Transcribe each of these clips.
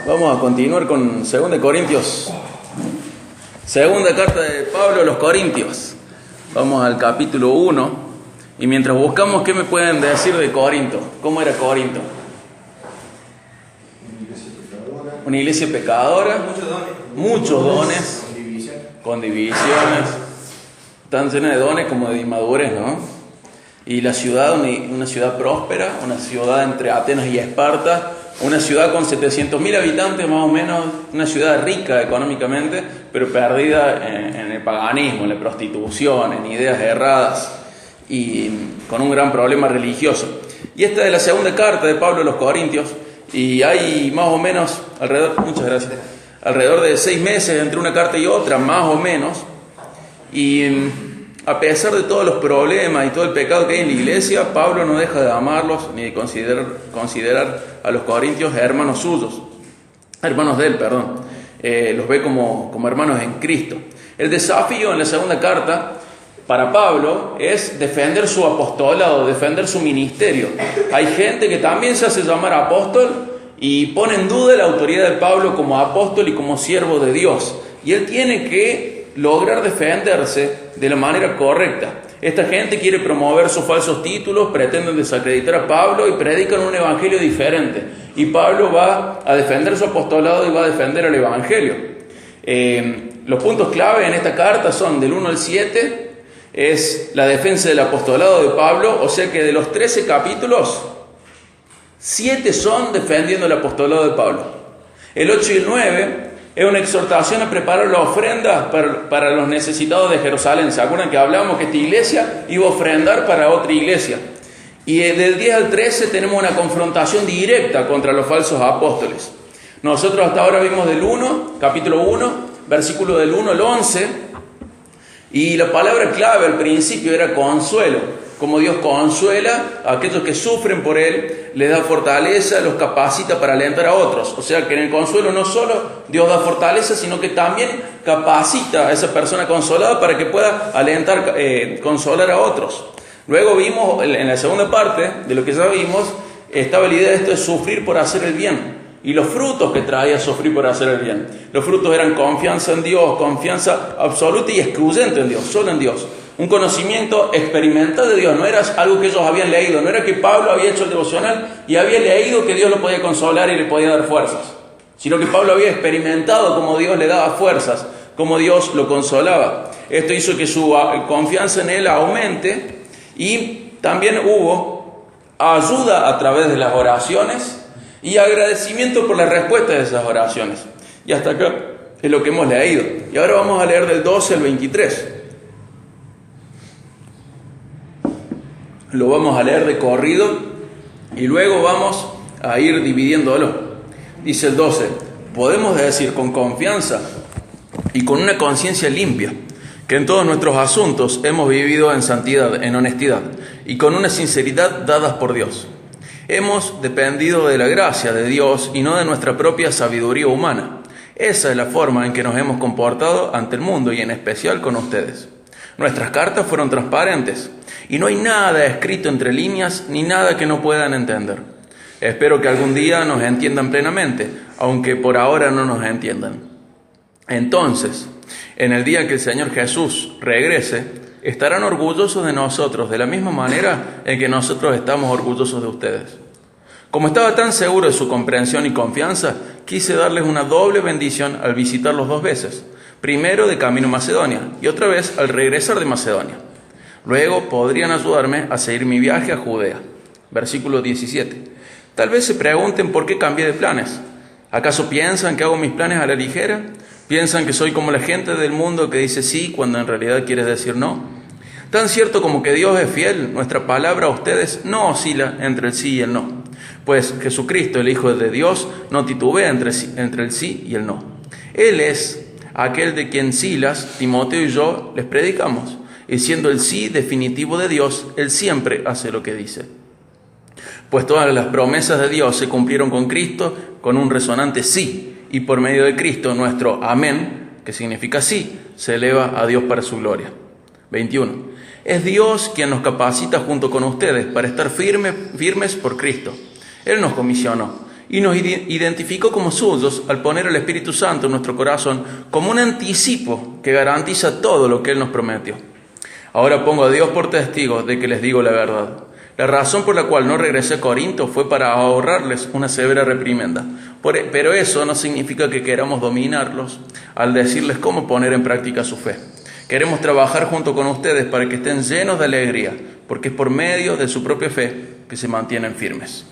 Vamos a continuar con 2 Corintios. Segunda carta de Pablo a los Corintios. Vamos al capítulo 1. Y mientras buscamos, ¿qué me pueden decir de Corinto? ¿Cómo era Corinto? Una iglesia pecadora. Muchos dones. Con divisiones. Tan llena de dones como de inmadurez, ¿no? Y la ciudad, una ciudad próspera, una ciudad entre Atenas y Esparta, una ciudad con 700.000 habitantes más o menos, una ciudad rica económicamente, pero perdida en el paganismo, en la prostitución, en ideas erradas y con un gran problema religioso. Y esta es la segunda carta de Pablo a los Corintios, y hay más o menos alrededor de 6 meses entre una carta y otra, más o menos, y a pesar de todos los problemas y todo el pecado que hay en la iglesia, Pablo no deja de amarlos ni de considerar a los corintios hermanos de él. Los ve como hermanos en Cristo. El desafío en la segunda carta para Pablo es defender su apostolado, defender su ministerio. Hay gente que también se hace llamar apóstol y pone en duda la autoridad de Pablo como apóstol y como siervo de Dios. Y él tiene que lograr defenderse de la manera correcta. Esta gente quiere promover sus falsos títulos, pretenden desacreditar a Pablo y predican un evangelio diferente. Y Pablo va a defender su apostolado y va a defender el evangelio. Los puntos clave en esta carta son del 1 al 7, es la defensa del apostolado de Pablo, o sea que de los 13 capítulos, 7 son defendiendo el apostolado de Pablo. El 8 y el 9 es una exhortación a preparar la ofrenda para los necesitados de Jerusalén. ¿Se acuerdan que hablábamos que esta iglesia iba a ofrendar para otra iglesia? Y del 10 al 13 tenemos una confrontación directa contra los falsos apóstoles. Nosotros hasta ahora vimos del 1, capítulo 1, versículo del 1 al 11, y la palabra clave al principio era consuelo. Como Dios consuela a aquellos que sufren por Él, les da fortaleza, los capacita para alentar a otros. O sea que en el consuelo no solo Dios da fortaleza, sino que también capacita a esa persona consolada para que pueda alentar, consolar a otros. Luego vimos, en la segunda parte de lo que ya vimos, estaba la idea de esto de sufrir por hacer el bien. Y los frutos que traía sufrir por hacer el bien. Los frutos eran confianza en Dios, confianza absoluta y excluyente en Dios, solo en Dios. Un conocimiento experimental de Dios, no era algo que ellos habían leído, no era que Pablo había hecho el devocional y había leído que Dios lo podía consolar y le podía dar fuerzas, sino que Pablo había experimentado cómo Dios le daba fuerzas, cómo Dios lo consolaba. Esto hizo que su confianza en Él aumente, y también hubo ayuda a través de las oraciones y agradecimiento por la respuesta de esas oraciones. Y hasta acá es lo que hemos leído. Y ahora vamos a leer del 12 al 23. Lo vamos a leer de corrido y luego vamos a ir dividiéndolo. Dice el 12: podemos decir con confianza y con una conciencia limpia que en todos nuestros asuntos hemos vivido en santidad, en honestidad y con una sinceridad dadas por Dios. Hemos dependido de la gracia de Dios y no de nuestra propia sabiduría humana. Esa es la forma en que nos hemos comportado ante el mundo y en especial con ustedes. Nuestras cartas fueron transparentes y no hay nada escrito entre líneas ni nada que no puedan entender. Espero que algún día nos entiendan plenamente, aunque por ahora no nos entiendan. Entonces, en el día que el Señor Jesús regrese, estarán orgullosos de nosotros de la misma manera en que nosotros estamos orgullosos de ustedes. Como estaba tan seguro de su comprensión y confianza, quise darles una doble bendición al visitarlos 2 veces. Primero de camino a Macedonia y otra vez al regresar de Macedonia. Luego podrían ayudarme a seguir mi viaje a Judea. Versículo 17. Tal vez se pregunten por qué cambié de planes. ¿Acaso piensan que hago mis planes a la ligera? ¿Piensan que soy como la gente del mundo que dice sí cuando en realidad quiere decir no? Tan cierto como que Dios es fiel, nuestra palabra a ustedes no oscila entre el sí y el no. Pues Jesucristo, el Hijo de Dios, no titubea entre el sí y el no. Él es aquel de quien Silas, Timoteo y yo les predicamos, y siendo el sí definitivo de Dios, Él siempre hace lo que dice. Pues todas las promesas de Dios se cumplieron con Cristo con un resonante sí, y por medio de Cristo nuestro amén, que significa sí, se eleva a Dios para su gloria. 21. Es Dios quien nos capacita junto con ustedes para estar firmes por Cristo. Él nos comisionó y nos identificó como suyos al poner el Espíritu Santo en nuestro corazón como un anticipo que garantiza todo lo que Él nos prometió. Ahora pongo a Dios por testigo de que les digo la verdad. La razón por la cual no regresé a Corinto fue para ahorrarles una severa reprimenda. Pero eso no significa que queramos dominarlos al decirles cómo poner en práctica su fe. Queremos trabajar junto con ustedes para que estén llenos de alegría, porque es por medio de su propia fe que se mantienen firmes.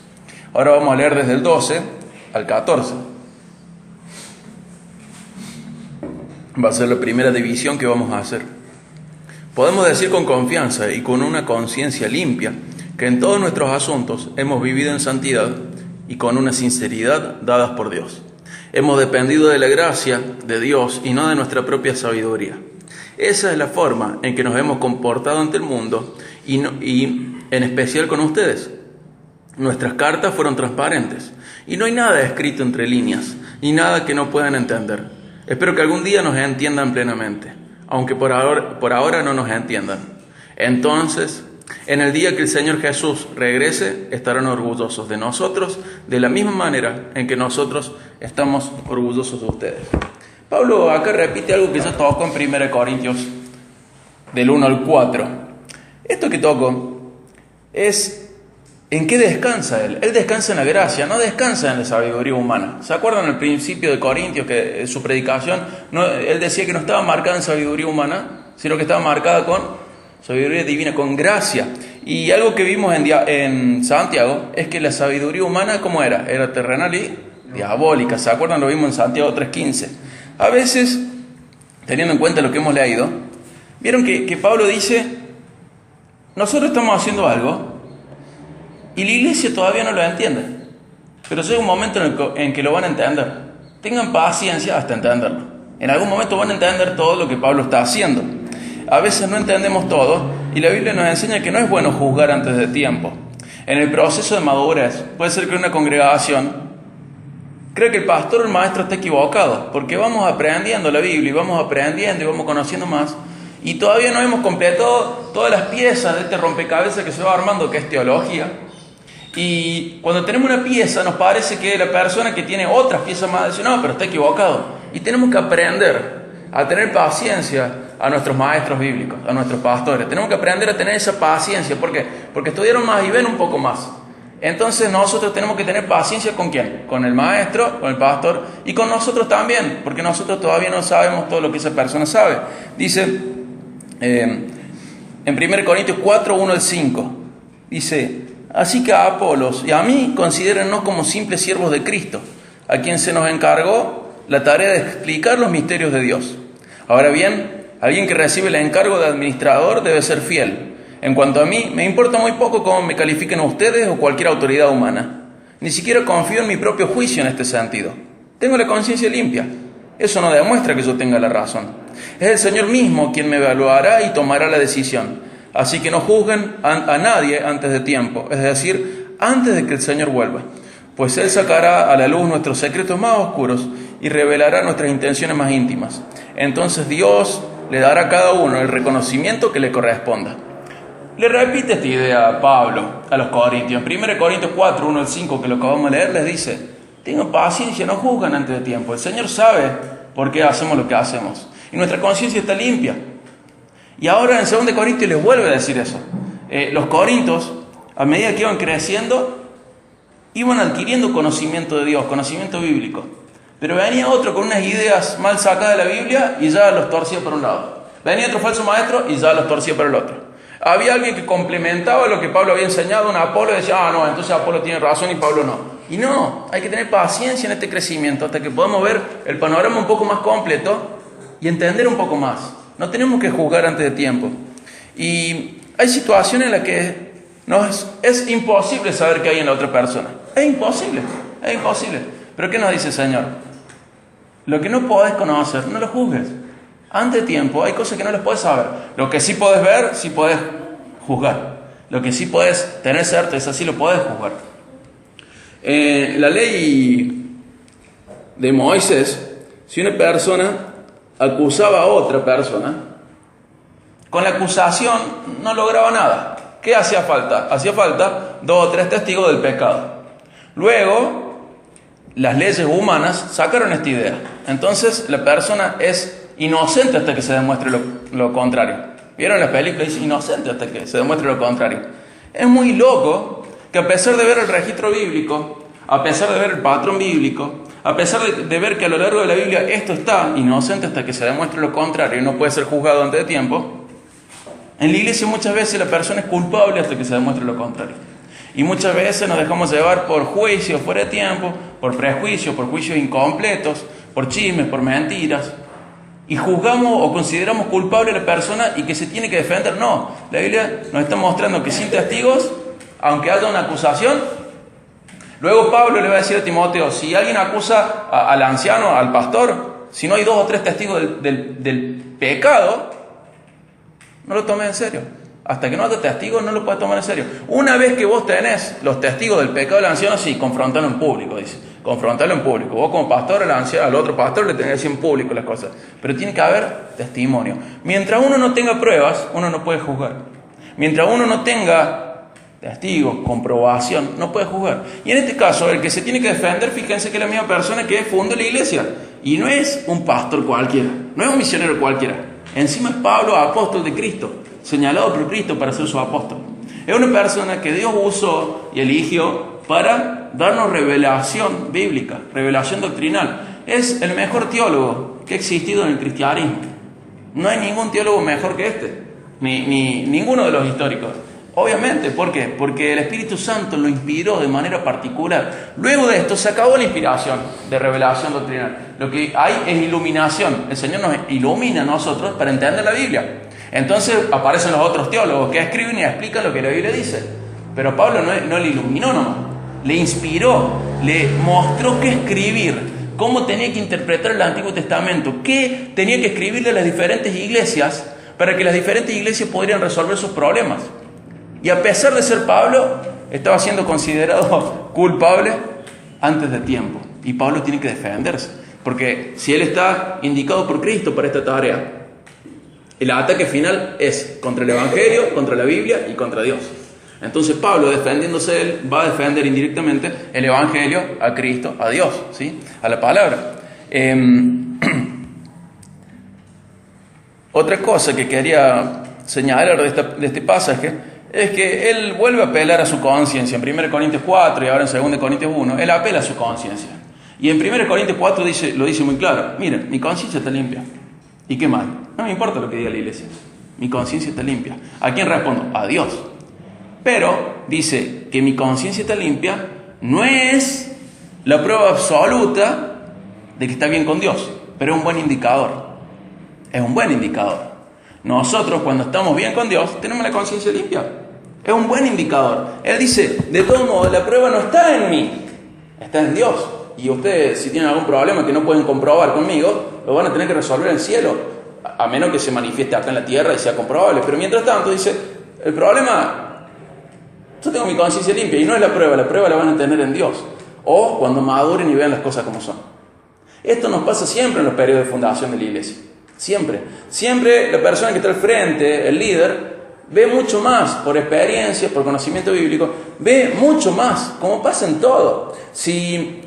Ahora vamos a leer desde el 12 al 14. Va a ser la primera división que vamos a hacer. Podemos decir con confianza y con una conciencia limpia que en todos nuestros asuntos hemos vivido en santidad y con una sinceridad dadas por Dios. Hemos dependido de la gracia de Dios y no de nuestra propia sabiduría. Esa es la forma en que nos hemos comportado ante el mundo y en especial con ustedes. Nuestras cartas fueron transparentes y no hay nada escrito entre líneas, ni nada que no puedan entender. Espero que algún día nos entiendan plenamente, aunque por ahora no nos entiendan. Entonces, en el día que el Señor Jesús regrese, estarán orgullosos de nosotros de la misma manera en que nosotros estamos orgullosos de ustedes. Pablo acá repite algo que ya tocó en 1 Corintios del 1 al 4. Esto que toco es ¿en qué descansa Él? Él descansa en la gracia, no descansa en la sabiduría humana. ¿Se acuerdan al principio de Corintios que su predicación, él decía que no estaba marcada en sabiduría humana, sino que estaba marcada con sabiduría divina, con gracia? Y algo que vimos en Santiago es que la sabiduría humana, ¿cómo era? Era terrenal y diabólica. ¿Se acuerdan? Lo vimos en Santiago 3:15. A veces, teniendo en cuenta lo que hemos leído, vieron que Pablo dice, nosotros estamos haciendo algo y la iglesia todavía no lo entiende, pero llega un momento en que lo van a entender. Tengan paciencia hasta entenderlo. En algún momento van a entender todo lo que Pablo está haciendo. A veces no entendemos todo y la Biblia nos enseña que no es bueno juzgar antes de tiempo. En el proceso de madurez puede ser que una congregación cree que el pastor o el maestro está equivocado, porque vamos aprendiendo la Biblia y vamos aprendiendo y vamos conociendo más, y todavía no hemos completado todas las piezas de este rompecabezas que se va armando, que es teología. Y cuando tenemos una pieza nos parece que la persona que tiene otras piezas más dice, no, pero está equivocado. Y tenemos que aprender a tener paciencia a nuestros maestros bíblicos, a nuestros pastores. Tenemos que aprender a tener esa paciencia. ¿Por qué? Porque estudiaron más y ven un poco más. Entonces nosotros tenemos que tener paciencia ¿con quién? Con el maestro, con el pastor y con nosotros también, porque nosotros todavía no sabemos todo lo que esa persona sabe. Dice en 1 Corintios 4, 1 al 5, dice, así que a Apolos y a mí considérennos como simples siervos de Cristo, a quien se nos encargó la tarea de explicar los misterios de Dios. Ahora bien, alguien que recibe el encargo de administrador debe ser fiel. En cuanto a mí, me importa muy poco cómo me califiquen ustedes o cualquier autoridad humana. Ni siquiera confío en mi propio juicio en este sentido. Tengo la conciencia limpia. Eso no demuestra que yo tenga la razón. Es el Señor mismo quien me evaluará y tomará la decisión. Así que no juzguen a nadie antes de tiempo, es decir, antes de que el Señor vuelva. Pues Él sacará a la luz nuestros secretos más oscuros y revelará nuestras intenciones más íntimas. Entonces Dios le dará a cada uno el reconocimiento que le corresponda. Le repite esta idea a Pablo a los Corintios. En 1 Corintios 4, 1 al 5, que lo acabamos de leer, les dice, tengan paciencia, no juzgan antes de tiempo. El Señor sabe por qué hacemos lo que hacemos. Y nuestra conciencia está limpia. Y ahora en 2 Corintios les vuelve a decir eso. Los corintios, a medida que iban creciendo, iban adquiriendo conocimiento de Dios, conocimiento bíblico. Pero venía otro con unas ideas mal sacadas de la Biblia y ya los torcía por un lado. Venía otro falso maestro y ya los torcía por el otro. Había alguien que complementaba lo que Pablo había enseñado, un Apolo, y decía, no, entonces Apolo tiene razón y Pablo no. Y no, hay que tener paciencia en este crecimiento hasta que podamos ver el panorama un poco más completo y entender un poco más. No tenemos que juzgar antes de tiempo. Y hay situaciones en las que es imposible saber qué hay en la otra persona. Es imposible. Pero ¿qué nos dice el Señor? Lo que no podés conocer, no lo juzgues. Antes de tiempo hay cosas que no las podés saber. Lo que sí podés ver, sí podés juzgar. Lo que sí podés tener certeza, sí lo podés juzgar. La ley de Moisés, si una persona acusaba a otra persona, con la acusación no lograba nada. ¿Qué hacía falta? Hacía falta 2 o 3 testigos del pecado. Luego, las leyes humanas sacaron esta idea. Entonces la persona es inocente hasta que se demuestre lo contrario. ¿Vieron las películas? Dice inocente hasta que se demuestre lo contrario. Es muy loco que a pesar de ver el registro bíblico, a pesar de ver el patrón bíblico, a pesar de ver que a lo largo de la Biblia esto está inocente hasta que se demuestre lo contrario y no puede ser juzgado antes de tiempo, en la iglesia muchas veces la persona es culpable hasta que se demuestre lo contrario. Y muchas veces nos dejamos llevar por juicios fuera de tiempo, por prejuicios, por juicios incompletos, por chismes, por mentiras. Y juzgamos o consideramos culpable a la persona y que se tiene que defender. No, la Biblia nos está mostrando que sin testigos, aunque haya una acusación, luego Pablo le va a decir a Timoteo, si alguien acusa al anciano, al pastor, si no hay 2 o 3 testigos del pecado, no lo tomes en serio. Hasta que no haya testigos, no lo puedes tomar en serio. Una vez que vos tenés los testigos del pecado del anciano, sí, confrontalo en público, dice. Confrontalo en público. Vos como pastor, al otro pastor le tenés que decir en público las cosas. Pero tiene que haber testimonio. Mientras uno no tenga pruebas, uno no puede juzgar. Mientras uno no tenga testigos, comprobación, no puede juzgar. Y en este caso, el que se tiene que defender, fíjense que es la misma persona que funda la iglesia. Y no es un pastor cualquiera, no es un misionero cualquiera. Encima es Pablo, apóstol de Cristo, señalado por Cristo para ser su apóstol. Es una persona que Dios usó y eligió para darnos revelación bíblica, revelación doctrinal. Es el mejor teólogo que ha existido en el cristianismo. No hay ningún teólogo mejor que este, ni ninguno de los históricos. Obviamente, ¿por qué? Porque el Espíritu Santo lo inspiró de manera particular. Luego de esto se acabó la inspiración de revelación doctrinal. Lo que hay es iluminación. El Señor nos ilumina a nosotros para entender la Biblia. Entonces aparecen los otros teólogos que escriben y explican lo que la Biblia dice. Pero Pablo no le iluminó nomás, le inspiró, le mostró qué escribir, cómo tenía que interpretar el Antiguo Testamento, qué tenía que escribirle a las diferentes iglesias para que las diferentes iglesias pudieran resolver sus problemas. Y a pesar de ser Pablo, estaba siendo considerado culpable antes de tiempo. Y Pablo tiene que defenderse, porque si él está indicado por Cristo para esta tarea, el ataque final es contra el Evangelio, contra la Biblia y contra Dios. Entonces Pablo, defendiéndose él, va a defender indirectamente el Evangelio, a Cristo, a Dios, ¿sí? A la palabra. Otra cosa que quería señalar de este pasaje es que él vuelve a apelar a su conciencia. En 1 Corintios 4 y ahora en 2 Corintios 1, él apela a su conciencia. Y en 1 Corintios 4 lo dice muy claro: miren, mi conciencia está limpia. ¿Y qué mal? No me importa lo que diga la iglesia. Mi conciencia está limpia. ¿A quién respondo? A Dios. Pero dice que mi conciencia está limpia no es la prueba absoluta de que está bien con Dios, pero es un buen indicador. Es un buen indicador. Nosotros, cuando estamos bien con Dios, tenemos la conciencia limpia. Es un buen indicador. Él dice, de todos modos, la prueba no está en mí, está en Dios. Y ustedes, si tienen algún problema que no pueden comprobar conmigo, lo van a tener que resolver en el cielo, a menos que se manifieste acá en la tierra y sea comprobable. Pero mientras tanto, dice, el problema, yo tengo mi conciencia limpia y no es la prueba la van a tener en Dios. O cuando maduren y vean las cosas como son. Esto nos pasa siempre en los periodos de fundación de la iglesia. Siempre la persona que está al frente, el líder, ve mucho más por experiencia, por conocimiento bíblico, ve mucho más, como pasa en todo. Si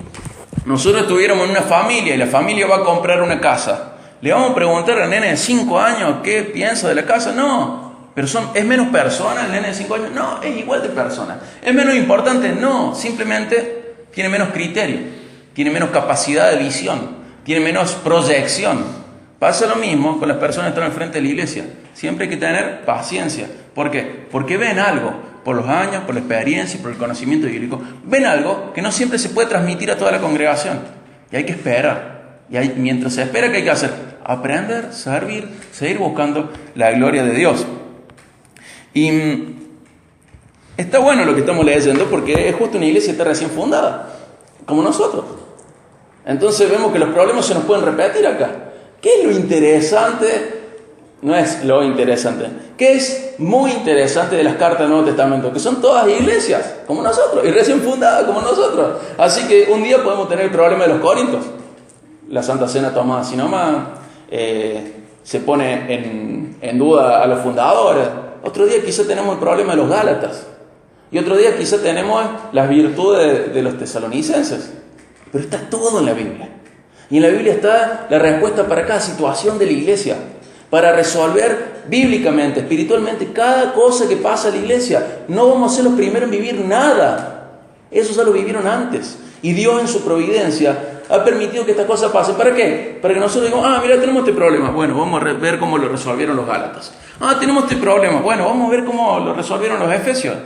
nosotros estuviéramos en una familia y la familia va a comprar una casa, ¿le vamos a preguntar al nene de 5 años qué piensa de la casa? No. Pero ¿es menos persona el nene de 5 años? No, es igual de persona. ¿Es menos importante? No, simplemente tiene menos criterio, tiene menos capacidad de visión, tiene menos proyección. Pasa lo mismo con las personas que están al frente de la iglesia. Siempre hay que tener paciencia. ¿Por qué? Porque ven algo, por los años, por la experiencia, por el conocimiento bíblico, ven algo que no siempre se puede transmitir a toda la congregación. Y hay que esperar. Mientras se espera, ¿qué hay que hacer? Aprender, servir, seguir buscando la gloria de Dios. Y está bueno lo que estamos leyendo porque es justo una iglesia que está recién fundada, como nosotros. Entonces vemos que los problemas se nos pueden repetir acá. ¿Qué es lo interesante? No es lo interesante. ¿Qué es muy interesante de las cartas del Nuevo Testamento? Que son todas iglesias, como nosotros, y recién fundadas como nosotros. Así que un día podemos tener el problema de los Corintios. La Santa Cena tomada así nomás, se pone en duda a los fundadores. Otro día quizá tenemos el problema de los Gálatas. Y otro día quizá tenemos las virtudes de los tesalonicenses. pero está todo en la Biblia. Y en la Biblia está la respuesta para cada situación de la iglesia, para resolver bíblicamente, espiritualmente, cada cosa que pasa en la iglesia. No vamos a ser los primeros en vivir nada. Eso ya lo vivieron antes. Y Dios en su providencia ha permitido que estas cosas pasen. ¿Para qué? Para que nosotros digamos, mira, tenemos este problema. Bueno, vamos a ver cómo lo resolvieron los Gálatas. Tenemos este problema. Bueno, vamos a ver cómo lo resolvieron los Efesios.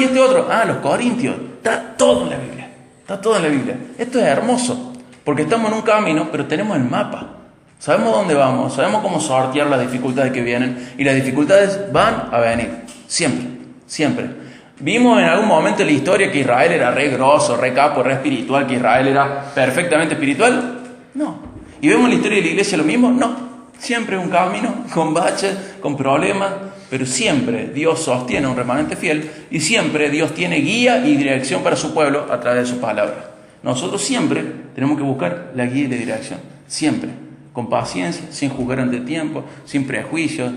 Y este otro. Los Corintios. Está todo en la Biblia. Está todo en la Biblia. Esto es hermoso, porque estamos en un camino, pero tenemos el mapa. Sabemos dónde vamos, sabemos cómo sortear las dificultades que vienen, y las dificultades van a venir. Siempre, siempre. Vimos en algún momento en la historia que Israel era re grosso, re capo, re espiritual, que Israel era perfectamente espiritual. No. ¿Y vemos en la historia de la iglesia lo mismo? No. Siempre es un camino, con baches, con problemas, pero siempre Dios sostiene a un remanente fiel, y siempre Dios tiene guía y dirección para su pueblo a través de su palabra. Nosotros siempre tenemos que buscar la guía y la dirección. Siempre. Con paciencia, sin juzgar ante tiempo, sin prejuicios,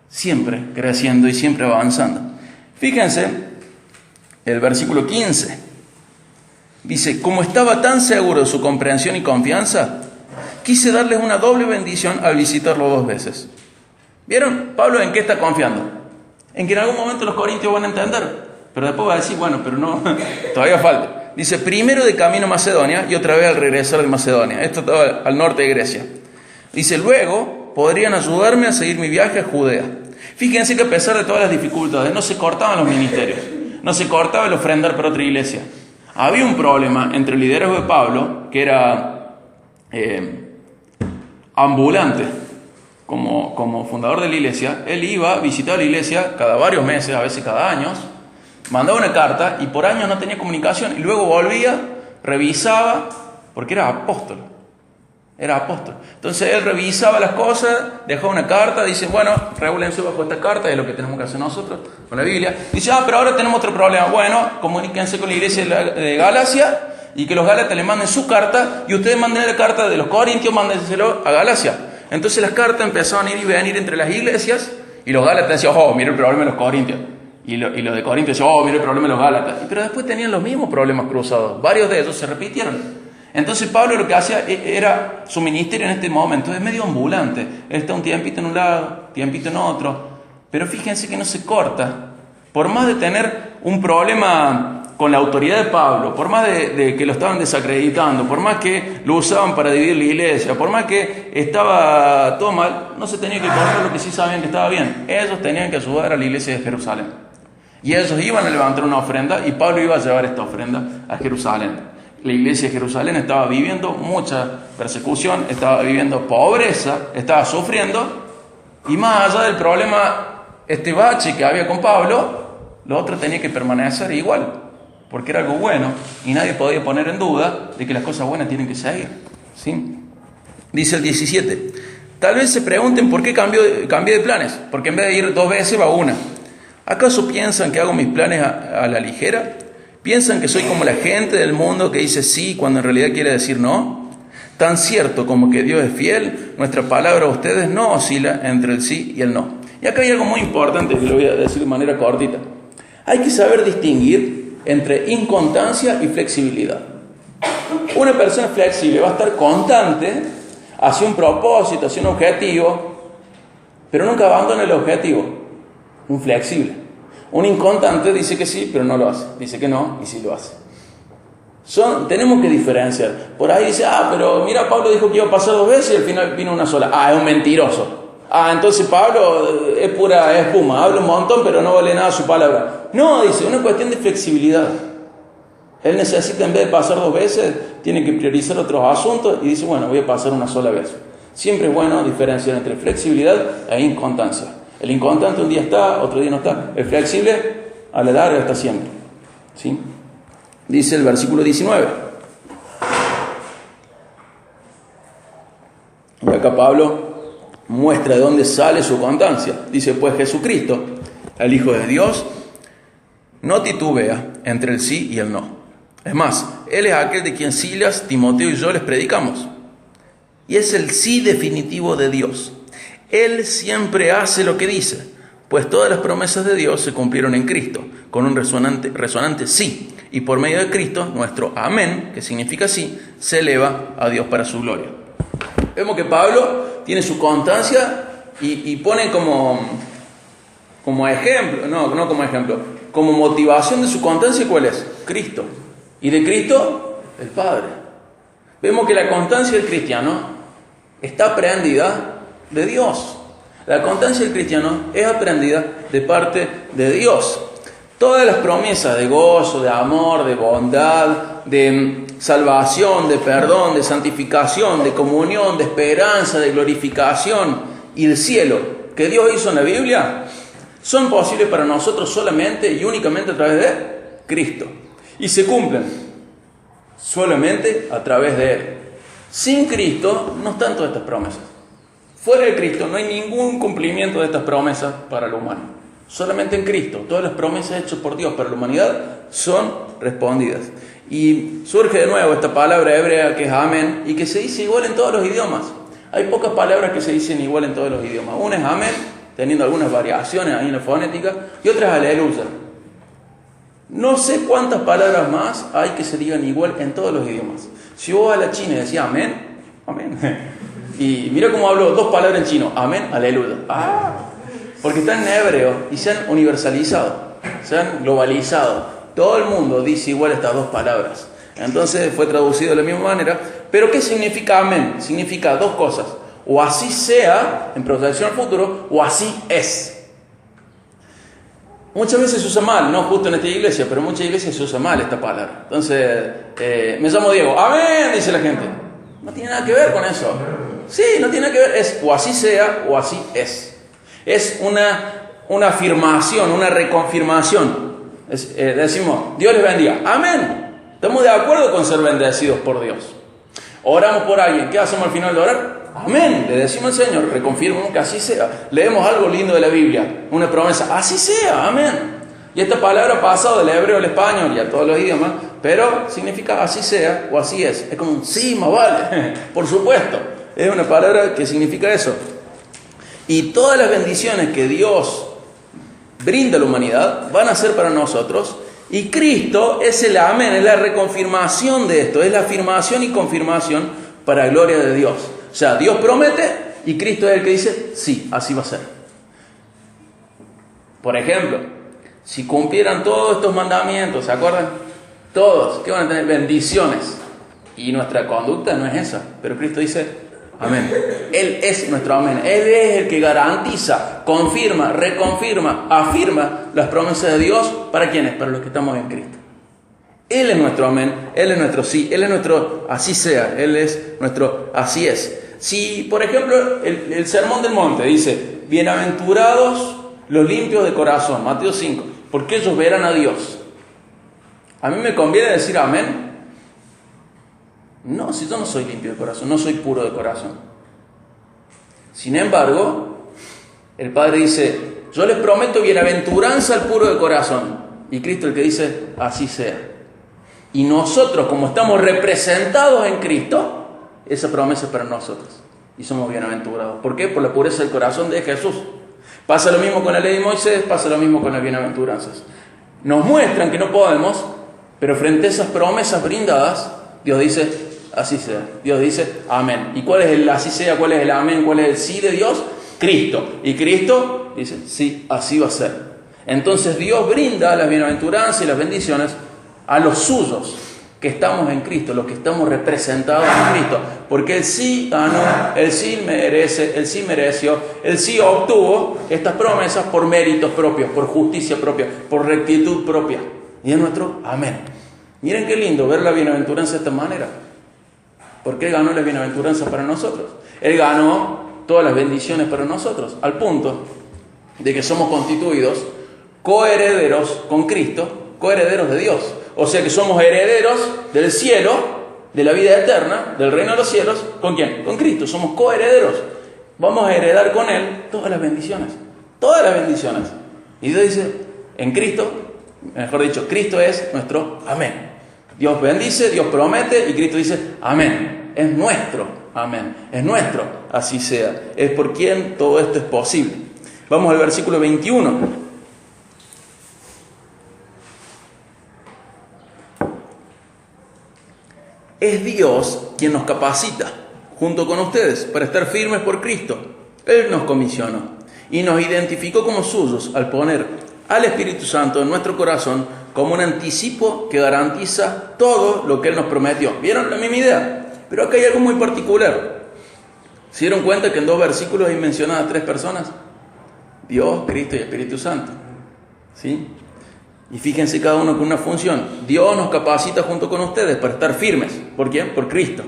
siempre creciendo y siempre avanzando. Fíjense, el versículo 15 dice: como estaba tan seguro de su comprensión y confianza, quise darles una doble bendición al visitarlo 2 veces. ¿Vieron? Pablo, ¿en qué está confiando? En que en algún momento los corintios van a entender, pero después va a decir, bueno, pero no, todavía falta. Dice, primero de camino a Macedonia y otra vez al regresar de Macedonia. Esto estaba al norte de Grecia. Dice, luego podrían ayudarme a seguir mi viaje a Judea. Fíjense que a pesar de todas las dificultades, no se cortaban los ministerios, no se cortaba el ofrendar para otra iglesia. Había un problema entre el liderazgo de Pablo, que era ambulante, como fundador de la iglesia. Él iba a visitar la iglesia cada varios meses, a veces cada año. Mandaba una carta y por años no tenía comunicación, y luego volvía, revisaba, porque era apóstol. Entonces él revisaba las cosas, dejaba una carta, dice, bueno, regúlense bajo esta carta, es lo que tenemos que hacer nosotros con la Biblia. Dice, pero ahora tenemos otro problema. Bueno, comuníquense con la iglesia de Galacia, y que los Gálatas le manden su carta, y ustedes manden la carta de los Corintios, mándenselo a Galacia. Entonces las cartas empezaron a ir y venir entre las iglesias, y los Gálatas decían, mira el problema de los Corintios. Y los de Corintios decían, mira el problema de los Gálatas. Pero después tenían los mismos problemas cruzados. Varios de ellos se repitieron. Entonces Pablo lo que hacía era, su ministerio en este momento es medio ambulante. Él está un tiempito en un lado, tiempito en otro. Pero fíjense que no se corta. Por más de tener un problema con la autoridad de Pablo, por más de que lo estaban desacreditando, por más que lo usaban para dividir la iglesia, por más que estaba todo mal, no se tenía que cortar lo que sí sabían que estaba bien. Ellos tenían que ayudar a la iglesia de Jerusalén. Y ellos iban a levantar una ofrenda, y Pablo iba a llevar esta ofrenda a Jerusalén. La iglesia de Jerusalén estaba viviendo mucha persecución, estaba viviendo pobreza, estaba sufriendo, y más allá del problema, este bache que había con Pablo, lo otro tenía que permanecer igual, porque era algo bueno, y nadie podía poner en duda de que las cosas buenas tienen que seguir. ¿Sí? Dice el 17, tal vez se pregunten por qué cambié de planes, porque en vez de ir 2 veces va una. ¿Acaso piensan que hago mis planes a la ligera? ¿Piensan que soy como la gente del mundo que dice sí cuando en realidad quiere decir no? Tan cierto como que Dios es fiel, nuestra palabra a ustedes no oscila entre el sí y el no. Y acá hay algo muy importante que lo voy a decir de manera cortita. Hay que saber distinguir entre inconstancia y flexibilidad. Una persona flexible va a estar constante hacia un propósito, hacia un objetivo, pero nunca abandona el objetivo. Un flexible. Un inconstante dice que sí, pero no lo hace. Dice que no, y sí lo hace. Tenemos que diferenciar. Por ahí dice, pero mira, Pablo dijo que iba a pasar 2 veces y al final vino una sola. Es un mentiroso. Entonces Pablo es pura espuma, habla un montón, pero no vale nada su palabra. No, dice, una cuestión de flexibilidad. Él necesita, en vez de pasar 2 veces, tiene que priorizar otros asuntos, y dice, bueno, voy a pasar una sola vez. Siempre es bueno diferenciar entre flexibilidad e inconstancia. El inconstante un día está, otro día no está. El flexible, a la larga, está siempre. ¿Sí? Dice el versículo 19. Y acá Pablo muestra de dónde sale su constancia. Dice, pues Jesucristo, el Hijo de Dios, no titubea entre el sí y el no. Es más, Él es aquel de quien Silas, Timoteo y yo les predicamos. Y es el sí definitivo de Dios. Él siempre hace lo que dice, pues todas las promesas de Dios se cumplieron en Cristo, con un resonante sí. y por medio de Cristo, nuestro amén, que significa sí, se eleva a Dios para su gloria. Vemos que Pablo tiene su constancia y pone como ejemplo, no como ejemplo, como motivación de su constancia, ¿cuál es? Cristo. Y de Cristo, el Padre. Vemos que la constancia del cristiano está aprendida de Dios. La constancia del cristiano es aprendida de parte de Dios. Todas las promesas de gozo, de amor, de bondad, de salvación, de perdón, de santificación, de comunión, de esperanza, de glorificación y del cielo que Dios hizo en la Biblia son posibles para nosotros solamente y únicamente a través de Cristo. Y se cumplen solamente a través de Él. Sin Cristo no están todas estas promesas. Fuera de Cristo no hay ningún cumplimiento de estas promesas para el humano. Solamente en Cristo. Todas las promesas hechas por Dios para la humanidad son respondidas. Y surge de nuevo esta palabra hebrea que es amén y que se dice igual en todos los idiomas. Hay pocas palabras que se dicen igual en todos los idiomas. Una es amén, teniendo algunas variaciones ahí en la fonética, y otra es aleluya. No sé cuántas palabras más hay que se digan igual en todos los idiomas. Si vos vas a la China y decís amén, amén. Y mira cómo hablo dos palabras en chino, amén, aleluya. Porque están en hebreo y se han universalizado, se han globalizado. Todo el mundo dice igual estas dos palabras. Entonces fue traducido de la misma manera. Pero ¿qué significa amén? Significa dos cosas. O así sea, en proyección al futuro, o así es. Muchas veces se usa mal, no justo en esta iglesia, pero en muchas iglesias se usa mal esta palabra. Entonces, me llamo Diego, amén, dice la gente. No tiene nada que ver con eso. Sí, no tiene nada que ver, es o así sea, o así es. Es una afirmación, una reconfirmación. Decimos, Dios les bendiga, amén. Estamos de acuerdo con ser bendecidos por Dios. Oramos por alguien, ¿qué hacemos al final de orar? Amén, le decimos al Señor, reconfirmamos que así sea. Leemos algo lindo de la Biblia, una promesa, así sea, amén. Y esta palabra ha pasado del hebreo al español y a todos los idiomas, pero significa así sea o así es. Es como un sí, más vale, por supuesto. Es una palabra que significa eso. Y todas las bendiciones que Dios brinda a la humanidad van a ser para nosotros. Y Cristo es el amén, es la reconfirmación de esto, es la afirmación y confirmación para la gloria de Dios. O sea, Dios promete y Cristo es el que dice, sí, así va a ser. Por ejemplo, si cumplieran todos estos mandamientos, ¿se acuerdan? Todos, que van a tener bendiciones. Y nuestra conducta no es esa, pero Cristo dice, amén. Él es nuestro amén. Él es el que garantiza, confirma, reconfirma, afirma las promesas de Dios. ¿Para quiénes? Para los que estamos en Cristo. Él es nuestro amén, Él es nuestro sí, Él es nuestro así sea, Él es nuestro así es. Si, por ejemplo, el Sermón del Monte dice, bienaventurados los limpios de corazón, Mateo 5, porque ellos verán a Dios. ¿A mí me conviene decir amén? No, si yo no soy limpio de corazón, no soy puro de corazón. Sin embargo, el Padre dice, yo les prometo bienaventuranza al puro de corazón. Y Cristo el que dice, así sea. Y nosotros, como estamos representados en Cristo, esa promesa es para nosotros. Y somos bienaventurados. ¿Por qué? Por la pureza del corazón de Jesús. Pasa lo mismo con la ley de Moisés, pasa lo mismo con las bienaventuranzas. Nos muestran que no podemos, pero frente a esas promesas brindadas, Dios dice, así sea. Dios dice, amén. ¿Y cuál es el así sea? ¿Cuál es el amén? ¿Cuál es el sí de Dios? Cristo. Y Cristo dice, sí, así va a ser. Entonces Dios brinda las bienaventuranzas y las bendiciones a los suyos que estamos en Cristo, los que estamos representados en Cristo, porque Él sí ganó, Él sí merece, Él sí mereció, Él sí obtuvo estas promesas por méritos propios, por justicia propia, por rectitud propia. Y es nuestro amén. Miren qué lindo ver la bienaventuranza de esta manera. Porque Él ganó las bienaventuranzas para nosotros. Él ganó todas las bendiciones para nosotros, al punto de que somos constituidos coherederos con Cristo, coherederos de Dios. O sea que somos herederos del cielo, de la vida eterna, del reino de los cielos. ¿Con quién? Con Cristo. Somos coherederos. Vamos a heredar con Él todas las bendiciones. Todas las bendiciones. Y Dios dice, en Cristo, mejor dicho, Cristo es nuestro amén. Dios bendice, Dios promete y Cristo dice, amén. Es nuestro amén. Es nuestro, así sea. Es por quien todo esto es posible. Vamos al versículo 21. Es Dios quien nos capacita, junto con ustedes, para estar firmes por Cristo. Él nos comisionó y nos identificó como suyos al poner al Espíritu Santo en nuestro corazón como un anticipo que garantiza todo lo que Él nos prometió. ¿Vieron la misma idea? Pero acá hay algo muy particular. ¿Se dieron cuenta que en 2 versículos hay mencionadas 3 personas? Dios, Cristo y Espíritu Santo. ¿Sí? Y fíjense cada uno con una función. Dios nos capacita junto con ustedes para estar firmes. ¿Por quién? Por Cristo.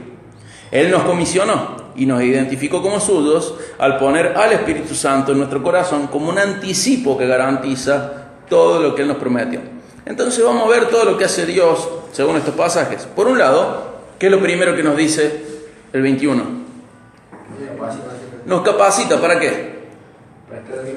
Él nos comisionó y nos identificó como suyos al poner al Espíritu Santo en nuestro corazón como un anticipo que garantiza todo lo que Él nos prometió. Entonces vamos a ver todo lo que hace Dios según estos pasajes. Por un lado, ¿qué es lo primero que nos dice el 21? Nos capacita, ¿para qué?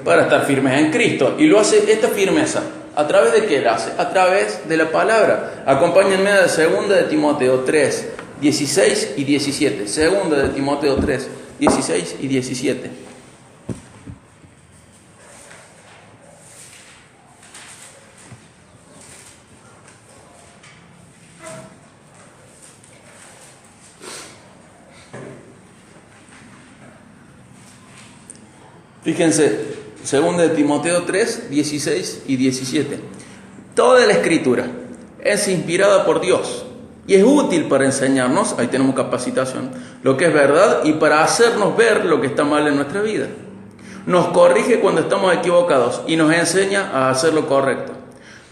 Para estar firmes en Cristo. Y lo hace esta firmeza. ¿A través de qué la hace? A través de la palabra. Acompáñenme a 2 de Timoteo 3, 16 y 17. 2 de Timoteo 3, 16 y 17. Fíjense, 2 de Timoteo 3, 16 y 17. Toda la Escritura es inspirada por Dios y es útil para enseñarnos, ahí tenemos capacitación, lo que es verdad y para hacernos ver lo que está mal en nuestra vida. Nos corrige cuando estamos equivocados y nos enseña a hacer lo correcto.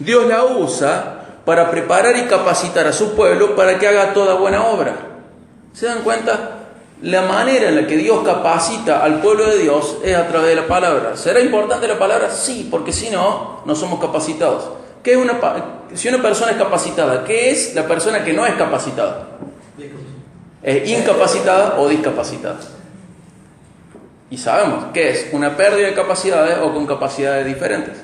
Dios la usa para preparar y capacitar a su pueblo para que haga toda buena obra. ¿Se dan cuenta? La manera en la que Dios capacita al pueblo de Dios es a través de la palabra. ¿Será importante la palabra? Sí, porque si no, no somos capacitados. ¿Qué es si una persona es capacitada, qué es la persona que no es capacitada? ¿Es incapacitada o discapacitada? Y sabemos que es una pérdida de capacidades o con capacidades diferentes.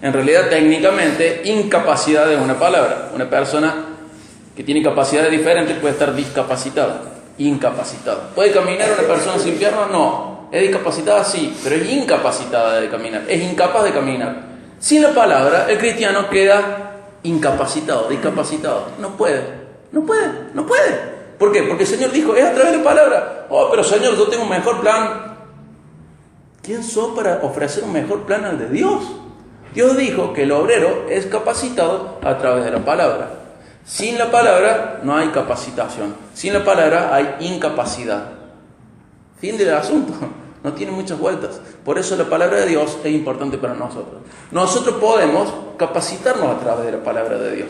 En realidad, técnicamente, incapacidad es una palabra. Una persona que tiene capacidades diferentes puede estar discapacitada. Incapacitada. ¿Puede caminar una persona sin piernas? No. ¿Es discapacitada? Sí, pero es incapacitada de caminar. Es incapaz de caminar. Sin la palabra, el cristiano queda incapacitado, discapacitado. No puede. ¿Por qué? Porque el Señor dijo, es a través de la palabra. Oh, pero Señor, yo tengo un mejor plan. ¿Quién sos para ofrecer un mejor plan al de Dios? Dios dijo que el obrero es capacitado a través de la palabra. Sin la palabra no hay capacitación. Sin la palabra hay incapacidad. Fin del asunto. No tiene muchas vueltas. Por eso la palabra de Dios es importante para nosotros. Nosotros podemos capacitarnos a través de la palabra de Dios.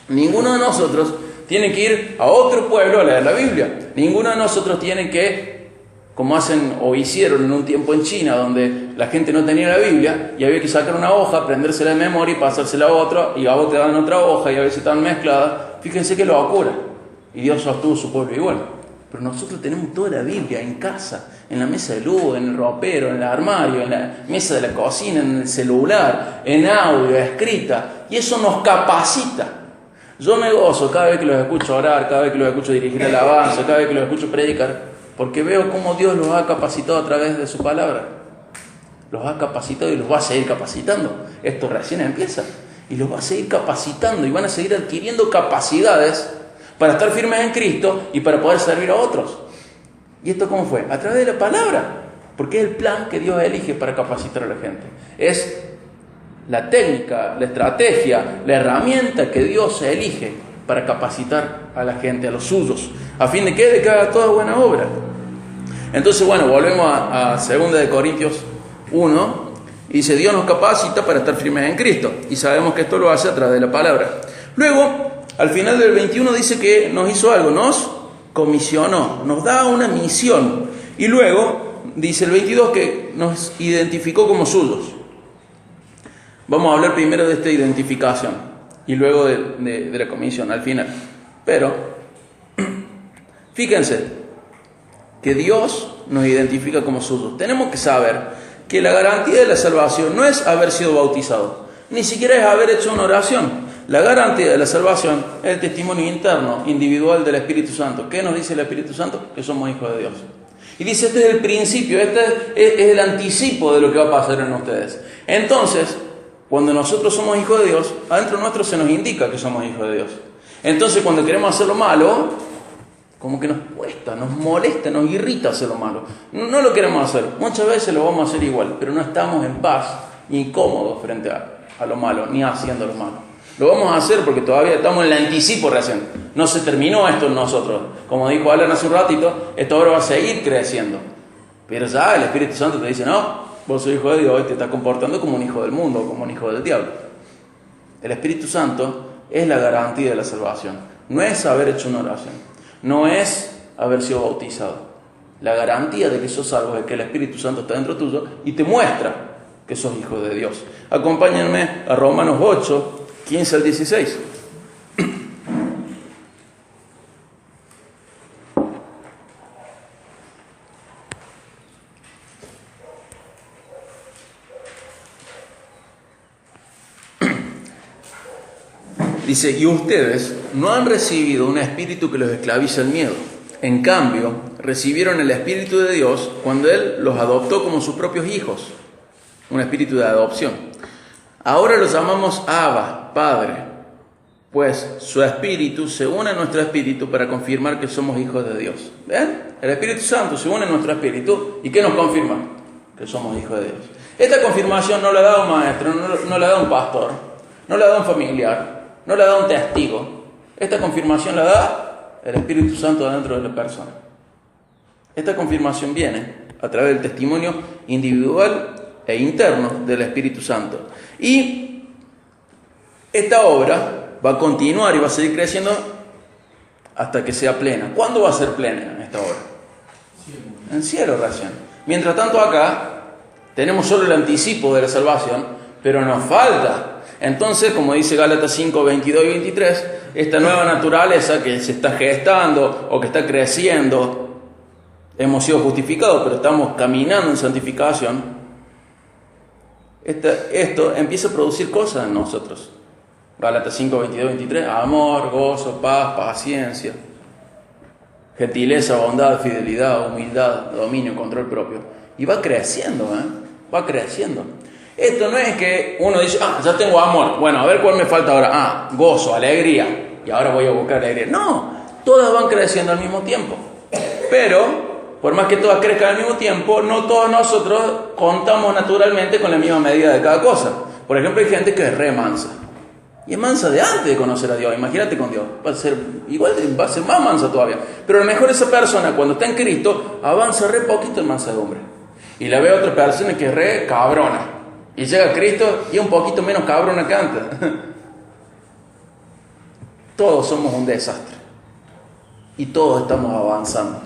Ninguno de nosotros tiene que ir a otro pueblo a leer la Biblia. Ninguno de nosotros tiene que, como hacen o hicieron en un tiempo en China, donde la gente no tenía la Biblia y había que sacar una hoja, aprendérsela de memoria y pasársela a otro, y a otro te dan otra hoja y a veces están mezcladas. Fíjense que locura. Y Dios sostuvo su pueblo igual. Pero nosotros tenemos toda la Biblia en casa, en la mesa de luz, en el ropero, en el armario, en la mesa de la cocina, en el celular, en audio, escrita. Y eso nos capacita. Yo me gozo cada vez que los escucho orar, cada vez que los escucho dirigir alabanza, cada vez que los escucho predicar, porque veo cómo Dios los ha capacitado a través de su palabra. Los ha capacitado y los va a seguir capacitando. Esto recién empieza. Y los va a seguir capacitando y van a seguir adquiriendo capacidades para estar firmes en Cristo y para poder servir a otros. ¿Y esto cómo fue? A través de la palabra. Porque es el plan que Dios elige para capacitar a la gente. Es la técnica, la estrategia, la herramienta que Dios elige para capacitar a la gente, a los suyos, a fin de que haga toda buena obra. Entonces, bueno, volvemos a 2 de Corintios 1. Y dice, Dios nos capacita para estar firmes en Cristo. Y sabemos que esto lo hace a través de la palabra. Luego, al final del 21 dice que nos hizo algo, nos comisionó, nos da una misión. Y luego dice el 22 que nos identificó como suyos. Vamos a hablar primero de esta identificación y luego de la comisión al final. Pero, fíjense que Dios nos identifica como suyos. Tenemos que saber que la garantía de la salvación no es haber sido bautizado, ni siquiera es haber hecho una oración. La garantía de la salvación es el testimonio interno, individual del Espíritu Santo. ¿Qué nos dice el Espíritu Santo? Que somos hijos de Dios. Y dice, este es el principio, este es el anticipo de lo que va a pasar en ustedes. Entonces, cuando nosotros somos hijos de Dios, adentro nuestro se nos indica que somos hijos de Dios. Entonces, cuando queremos hacer lo malo, como que nos cuesta, nos molesta, nos irrita hacer lo malo. No lo queremos hacer, muchas veces lo vamos a hacer igual, pero no estamos en paz ni cómodos frente a lo malo, ni haciendo lo malo. Lo vamos a hacer porque todavía estamos en el anticipo recién. No se terminó esto en nosotros. Como dijo Alan hace un ratito, esto ahora va a seguir creciendo. Pero ya el Espíritu Santo te dice, no, vos sos hijo de Dios y te estás comportando como un hijo del mundo, como un hijo del diablo. El Espíritu Santo es la garantía de la salvación. No es haber hecho una oración, no es haber sido bautizado. La garantía de que sos salvo es que el Espíritu Santo está dentro tuyo y te muestra que sos hijo de Dios. Acompáñenme a Romanos 8, 15 al 16. Dice, y ustedes no han recibido un espíritu que los esclavice al miedo. En cambio, recibieron el Espíritu de Dios cuando Él los adoptó como sus propios hijos. Un espíritu de adopción. Ahora los llamamos Abba, Padre, pues su espíritu se une a nuestro espíritu para confirmar que somos hijos de Dios. ¿Ven? El Espíritu Santo se une a nuestro espíritu. ¿Y qué nos confirma? Que somos hijos de Dios. Esta confirmación no la da un maestro, no la da un pastor, no la da un familiar, no la da un testigo. Esta confirmación la da el Espíritu Santo dentro de la persona. Esta confirmación viene a través del testimonio individual e interno del Espíritu Santo. Y esta obra va a continuar y va a seguir creciendo hasta que sea plena. ¿Cuándo va a ser plena esta obra? En cielo recién. Mientras tanto acá tenemos solo el anticipo de la salvación, pero nos falta. Entonces, como dice Gálatas 5, 22 y 23, esta nueva naturaleza que se está gestando o que está creciendo, hemos sido justificados, pero estamos caminando en santificación. Esto empieza a producir cosas en nosotros. Gálatas 5, 22, 23, amor, gozo, paz, paciencia, gentileza, bondad, fidelidad, humildad, dominio, control propio. Y va creciendo, va creciendo. Esto no es que uno dice, ya tengo amor, bueno, a ver cuál me falta ahora. Gozo, alegría, y ahora voy a buscar alegría. No, todas van creciendo al mismo tiempo. Pero por más que todas crezcan al mismo tiempo, no todos nosotros contamos naturalmente con la misma medida de cada cosa. Por ejemplo, hay gente que es re mansa. Y es mansa de antes de conocer a Dios. Imagínate con Dios. Va a ser más mansa todavía. Pero a lo mejor esa persona, cuando está en Cristo, avanza re poquito en mansedumbre. Y la ve a otra persona que es re cabrona. Y llega a Cristo y es un poquito menos cabrona que antes. Todos somos un desastre. Y todos estamos avanzando.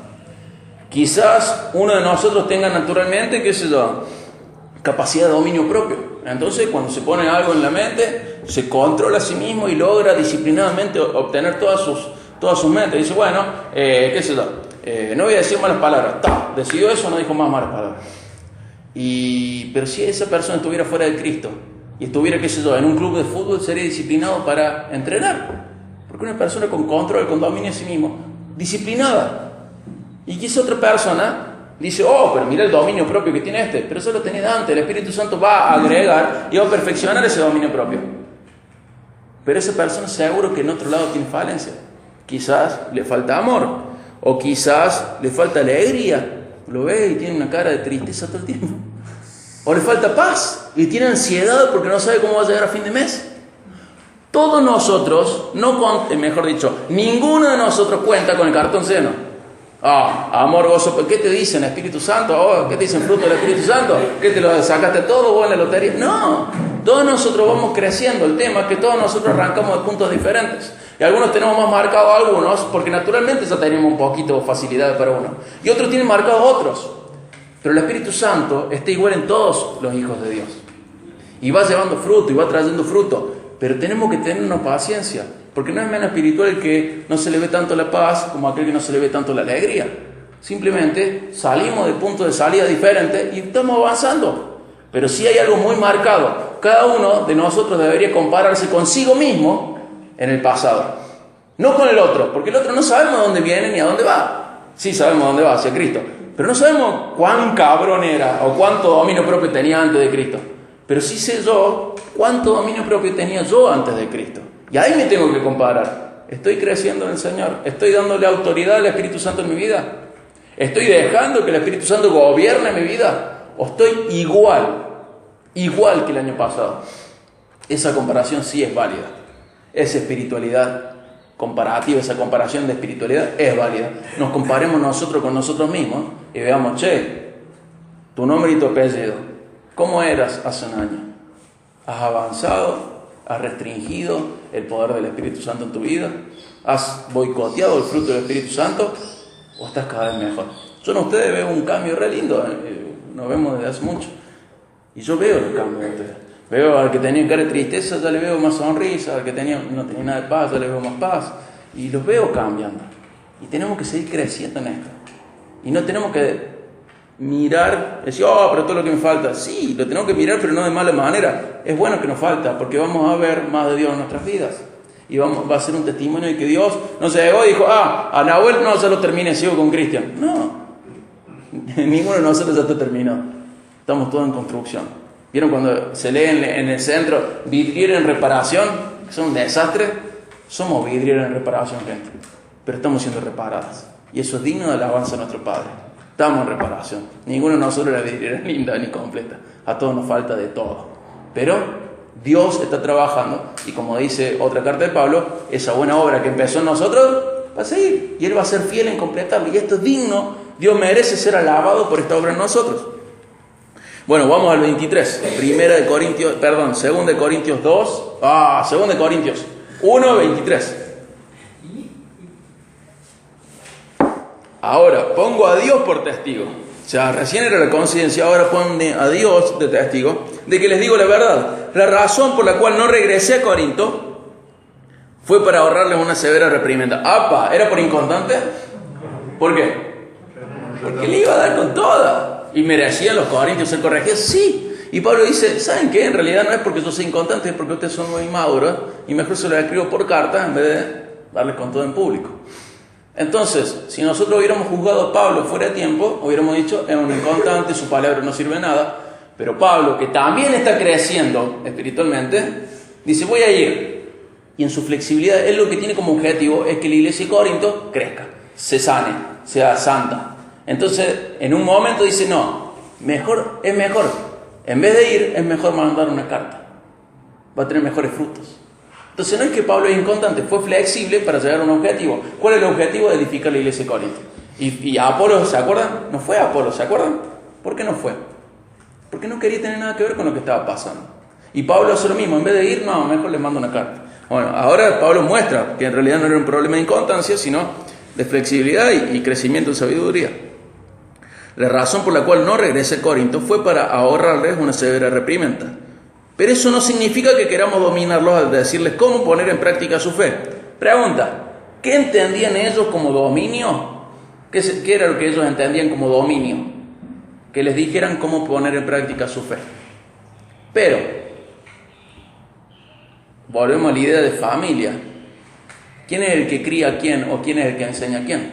Quizás uno de nosotros tenga naturalmente, qué sé yo, capacidad de dominio propio. Entonces, cuando se pone algo en la mente, se controla a sí mismo y logra disciplinadamente obtener todas sus metas. Dice, bueno, qué sé yo, no voy a decir malas palabras. Decidió eso, no dijo más malas palabras. Pero si esa persona estuviera fuera de Cristo y estuviera, qué sé yo, en un club de fútbol, sería disciplinado para entrenar. Porque una persona con control, con dominio de sí mismo, disciplinada. Y quizá otra persona dice, pero mira el dominio propio que tiene pero eso lo tenía de antes. El Espíritu Santo va a agregar y va a perfeccionar ese dominio propio. Pero esa persona seguro que en otro lado tiene falencia. Quizás le falta amor, o quizás le falta alegría. Lo ve y tiene una cara de tristeza todo el tiempo. O le falta paz y tiene ansiedad porque no sabe cómo va a llegar a fin de mes. Todos nosotros, mejor dicho, ninguno de nosotros cuenta con el cartón lleno. Amor, gozo, ¿qué te dicen? Espíritu Santo, ¿qué te dicen? Fruto del Espíritu Santo, ¿qué te lo sacaste todo vos en la lotería? No, todos nosotros vamos creciendo. El tema es que todos nosotros arrancamos de puntos diferentes. Y algunos tenemos más marcado a algunos, porque naturalmente ya tenemos un poquito de facilidad para uno. Y otros tienen marcados otros. Pero el Espíritu Santo está igual en todos los hijos de Dios. Y va llevando fruto, y va trayendo fruto. Pero tenemos que tener una paciencia. Porque no es menos espiritual el que no se le ve tanto la paz como aquel que no se le ve tanto la alegría. Simplemente salimos de puntos de salida diferentes y estamos avanzando. Pero sí hay algo muy marcado. Cada uno de nosotros debería compararse consigo mismo en el pasado. No con el otro, porque el otro no sabemos a dónde viene ni a dónde va. Sí sabemos a dónde va, hacia Cristo. Pero no sabemos cuán cabrón era o cuánto dominio propio tenía antes de Cristo. Pero sí sé yo cuánto dominio propio tenía yo antes de Cristo. Y ahí me tengo que comparar. ¿Estoy creciendo en el Señor? ¿Estoy dándole autoridad al Espíritu Santo en mi vida? ¿Estoy dejando que el Espíritu Santo gobierne mi vida? ¿O estoy igual que el año pasado? Esa comparación sí es válida. Esa espiritualidad comparativa, esa comparación de espiritualidad es válida. Nos comparemos nosotros con nosotros mismos y veamos, tu nombre y tu apellido, ¿cómo eras hace un año? ¿Has avanzado? ¿Has restringido el poder del Espíritu Santo en tu vida? ¿Has boicoteado el fruto del Espíritu Santo? ¿O estás cada vez mejor? Yo en ustedes veo un cambio re lindo, nos vemos desde hace mucho. Y yo veo los cambios de ustedes. Veo al que tenía cara de tristeza, ya le veo más sonrisa, al que no tenía nada de paz, ya le veo más paz. Y los veo cambiando. Y tenemos que seguir creciendo en esto. Y no tenemos que mirar, decir, pero todo lo que me falta. Sí, lo tenemos que mirar, pero no de mala manera. Es bueno que nos falta, porque vamos a ver más de Dios en nuestras vidas. Y va a ser un testimonio de que Dios no se llegó y dijo, a Nahuel no, ya lo terminé, sigo con Cristian. No, ninguno de nosotros ya está terminado. Estamos todos en construcción. ¿Vieron cuando se lee en el centro vidriera en reparación? Que son un desastre. Somos vidriera en reparación, gente. Pero estamos siendo reparadas. Y eso es digno de alabanza a nuestro Padre. Estamos en reparación. Ninguno de nosotros la vidriera es linda ni completa. A todos nos falta de todo. Pero Dios está trabajando. Y como dice otra carta de Pablo, esa buena obra que empezó en nosotros va a seguir. Y Él va a ser fiel en completarlo. Y esto es digno. Dios merece ser alabado por esta obra en nosotros. Bueno, vamos al 23. 2 de Corintios 2. 2 de Corintios 1, 23. Ahora, pongo a Dios por testigo. O sea, recién era la conciencia, ahora pone a Dios de testigo, de que les digo la verdad. La razón por la cual no regresé a Corinto fue para ahorrarles una severa reprimenda. ¿Era por inconstante? ¿Por qué? Porque le iba a dar con toda. ¿Y merecían los corintios ser corregidos? Sí. Y Pablo dice, ¿saben qué? En realidad no es porque yo soy inconstante, es porque ustedes son muy inmaduros y mejor se los escribo por carta en vez de darles con todo en público. Entonces, si nosotros hubiéramos juzgado a Pablo fuera de tiempo, hubiéramos dicho, es un inconstante, su palabra no sirve de nada. Pero Pablo, que también está creciendo espiritualmente, dice, voy a ir. Y en su flexibilidad, él lo que tiene como objetivo es que la iglesia de Corinto crezca, se sane, sea santa. Entonces, en un momento dice, no, es mejor. En vez de ir, es mejor mandar una carta. Va a tener mejores frutos. Entonces no es que Pablo es inconstante, fue flexible para llegar a un objetivo. ¿Cuál es el objetivo? De edificar la iglesia de Corinto. Y Apolo, ¿se acuerdan? No fue Apolo, ¿se acuerdan? ¿Por qué no fue? Porque no quería tener nada que ver con lo que estaba pasando. Y Pablo hace lo mismo, en vez de ir, no, mejor le mando una carta. Bueno, ahora Pablo muestra que en realidad no era un problema de inconstancia, sino de flexibilidad y crecimiento en sabiduría. La razón por la cual no regresé a Corinto fue para ahorrarles una severa reprimenda. Pero eso no significa que queramos dominarlos al decirles cómo poner en práctica su fe. Pregunta, ¿qué entendían ellos como dominio? ¿Qué era lo que ellos entendían como dominio? Que les dijeran cómo poner en práctica su fe. Pero, volvemos a la idea de familia. ¿Quién es el que cría a quién o quién es el que enseña a quién?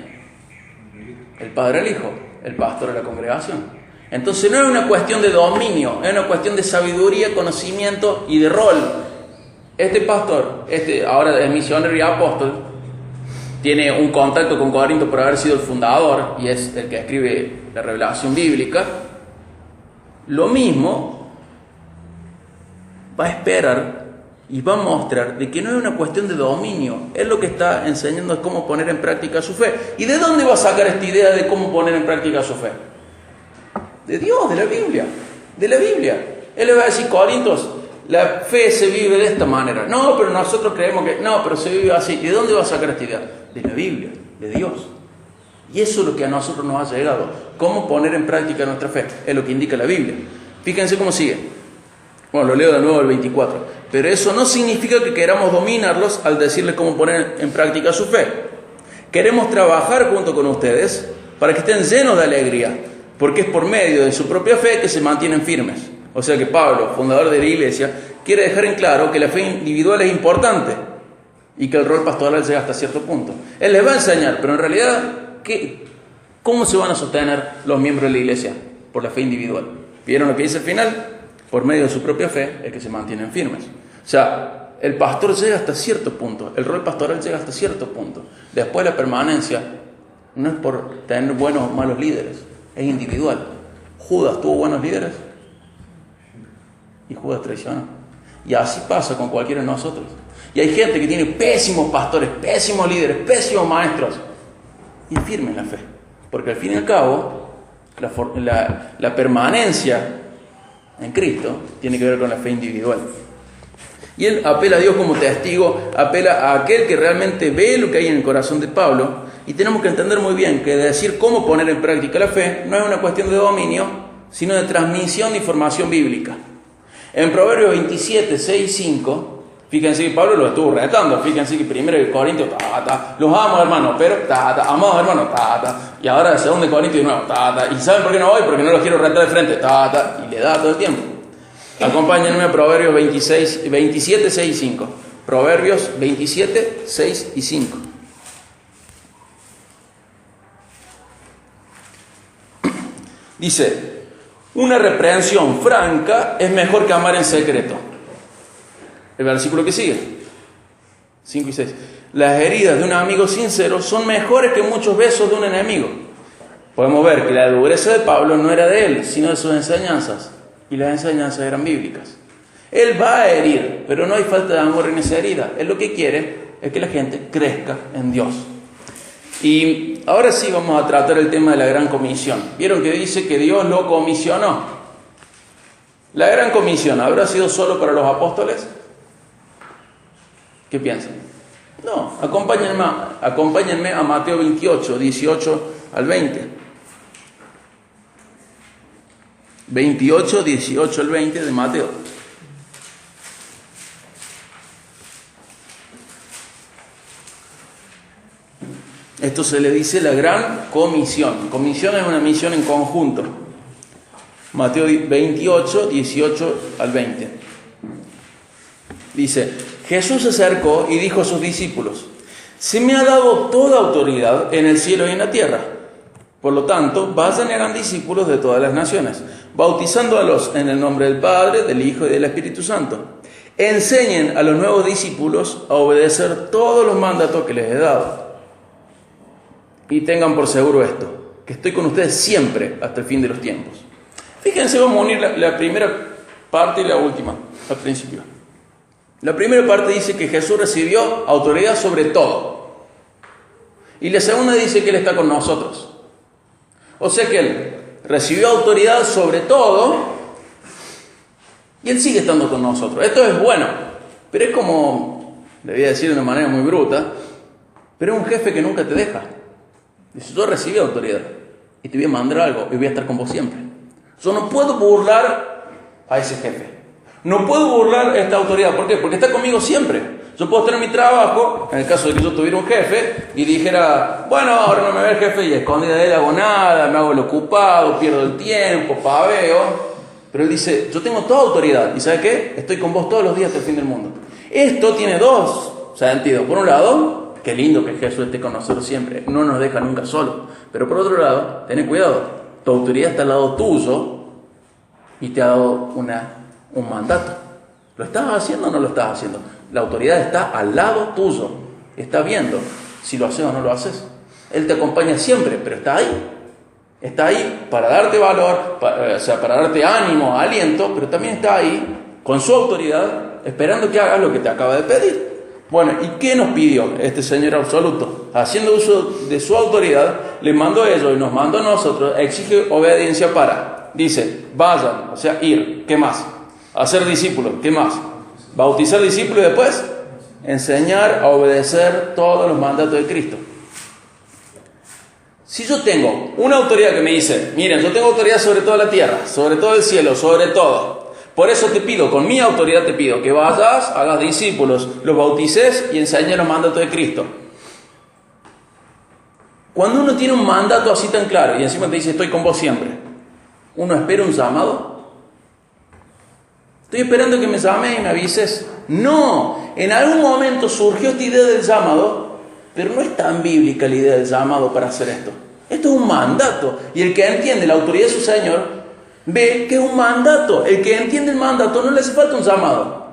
El padre al hijo, el pastor de la congregación. Entonces no es una cuestión de dominio, es una cuestión de sabiduría, conocimiento y de rol. Este pastor, ahora es misionero y apóstol, tiene un contacto con Corinto por haber sido el fundador y es el que escribe la revelación bíblica. Lo mismo va a esperar y va a mostrar de que no es una cuestión de dominio, es lo que está enseñando es cómo poner en práctica su fe. ¿Y de dónde va a sacar esta idea de cómo poner en práctica su fe? De Dios, de la Biblia, Él le va a decir, Corintios, la fe se vive de esta manera. No, pero nosotros creemos que, no, pero se vive así. ¿Y de dónde va a sacar esta idea? De la Biblia, de Dios. Y eso es lo que a nosotros nos ha llegado. Cómo poner en práctica nuestra fe, es lo que indica la Biblia. Fíjense cómo sigue. Bueno, lo leo de nuevo el 24. Pero eso no significa que queramos dominarlos al decirles cómo poner en práctica su fe. Queremos trabajar junto con ustedes para que estén llenos de alegría, porque es por medio de su propia fe que se mantienen firmes. O sea que Pablo, fundador de la iglesia, quiere dejar en claro que la fe individual es importante y que el rol pastoral llega hasta cierto punto. Él les va a enseñar, pero en realidad, ¿cómo se van a sostener los miembros de la iglesia? Por la fe individual. ¿Vieron lo que dice al final? Por medio de su propia fe es que se mantienen firmes. O sea, el pastor llega hasta cierto punto, el rol pastoral llega hasta cierto punto. Después la permanencia no es por tener buenos o malos líderes, es individual. Judas tuvo buenos líderes y Judas traicionó. Y así pasa con cualquiera de nosotros. Y hay gente que tiene pésimos pastores, pésimos líderes, pésimos maestros, y es firme en la fe. Porque al fin y al cabo, la permanencia en Cristo tiene que ver con la fe individual. Y él apela a Dios como testigo, apela a aquel que realmente ve lo que hay en el corazón de Pablo. Y tenemos que entender muy bien que decir cómo poner en práctica la fe no es una cuestión de dominio, sino de transmisión de información bíblica. En Proverbios 27, 6 y 5, fíjense que Pablo lo estuvo retando. Fíjense que primero de Corintios, los amo hermanos, pero amados hermanos, y ahora de 2 de Corintios de nuevo, y ¿saben por qué no voy? Porque no los quiero retar de frente, y le da todo el tiempo. Acompáñenme a Proverbios 27, 6 y 5. Proverbios 27, 6 y 5. Dice: una reprensión franca es mejor que amar en secreto. El versículo que sigue, 5 y 6. Las heridas de un amigo sincero son mejores que muchos besos de un enemigo. Podemos ver que la dureza de Pablo no era de él, sino de sus enseñanzas. Y las enseñanzas eran bíblicas. Él va a herir, pero no hay falta de amor en esa herida. Él lo que quiere es que la gente crezca en Dios. Y ahora sí vamos a tratar el tema de la Gran Comisión. ¿Vieron que dice que Dios lo comisionó? ¿La Gran Comisión habrá sido solo para los apóstoles? ¿Qué piensan? No, acompáñenme a Mateo 28, 18 al 20. 28, 18 al 20 de Mateo. Esto se le dice la Gran Comisión. Comisión es una misión en conjunto. Mateo 28, 18 al 20. Dice: Jesús se acercó y dijo a sus discípulos: se me ha dado toda autoridad en el cielo y en la tierra. Por lo tanto, vayan y hagan discípulos de todas las naciones, bautizándolos en el nombre del Padre, del Hijo y del Espíritu Santo. Enseñen a los nuevos discípulos a obedecer todos los mandatos que les he dado. Y tengan por seguro esto, que estoy con ustedes siempre hasta el fin de los tiempos. Fíjense, vamos a unir la primera parte y la última al principio. La primera parte dice que Jesús recibió autoridad sobre todo. Y la segunda dice que Él está con nosotros. O sea que Él recibió autoridad sobre todo y Él sigue estando con nosotros. Esto es bueno, pero es como, le voy a decir de una manera muy bruta, pero es un jefe que nunca te deja. Dice: yo recibí autoridad y te voy a mandar algo y voy a estar con vos siempre. Yo no puedo burlar a ese jefe. No puedo burlar esta autoridad. ¿Por qué? Porque está conmigo siempre. Yo puedo tener mi trabajo, en el caso de que yo tuviera un jefe y dijera: bueno, ahora no me ve el jefe, y escondida de él hago nada, me hago el ocupado, pierdo el tiempo, paveo. Pero él dice: yo tengo toda autoridad. ¿Y sabe qué? Estoy con vos todos los días hasta el fin del mundo. Esto tiene dos sentidos. Por un lado, qué lindo que Jesús esté con nosotros siempre, no nos deja nunca solos. Pero por otro lado, ten cuidado, tu autoridad está al lado tuyo y te ha dado un mandato. ¿Lo estás haciendo o no lo estás haciendo? La autoridad está al lado tuyo, está viendo si lo haces o no lo haces. Él te acompaña siempre, pero está ahí. Está ahí para darte valor, para darte ánimo, aliento, pero también está ahí con su autoridad, esperando que hagas lo que te acaba de pedir. Bueno, ¿y qué nos pidió este Señor absoluto? Haciendo uso de su autoridad, le mandó a ellos y nos mandó a nosotros, exige obediencia para. Dice: vayan, o sea, ir. ¿Qué más? Hacer discípulos. ¿Qué más? Bautizar discípulos y después enseñar a obedecer todos los mandatos de Cristo. Si yo tengo una autoridad que me dice: miren, yo tengo autoridad sobre toda la tierra, sobre todo el cielo, sobre todo. Por eso te pido, con mi autoridad te pido que vayas, hagas discípulos, los bautices y enseñes los mandatos de Cristo. Cuando uno tiene un mandato así tan claro y encima te dice: estoy con vos siempre, ¿uno espera un llamado? Estoy esperando que me llames y me avises. No, en algún momento surgió esta idea del llamado, pero no es tan bíblica la idea del llamado para hacer esto. Esto es un mandato, y el que entiende la autoridad de su Señor ve que es un mandato. El que entiende el mandato no le hace falta un llamado.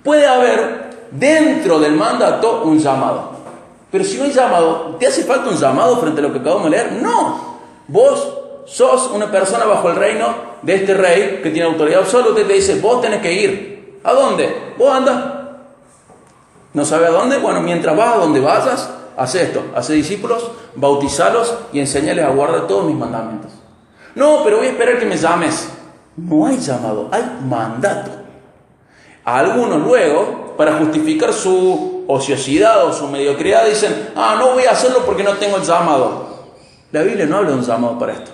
Puede haber dentro del mandato, un llamado. Pero si no hay llamado, ¿te hace falta un llamado frente a lo que acabamos de leer? No. Vos sos una persona bajo el reino de este rey que tiene autoridad absoluta y te dice, vos tenés que ir. ¿A dónde? Vos andás. ¿No sabes a dónde? Bueno, mientras vas a donde vayas, haz esto. Hace discípulos, bautizalos y enséñales a guardar todos mis mandamientos. No, pero voy a esperar que me llames. No hay llamado, hay mandato. A algunos luego, para justificar su ociosidad o su mediocridad, dicen, no voy a hacerlo porque no tengo el llamado. La Biblia no habla de un llamado para esto.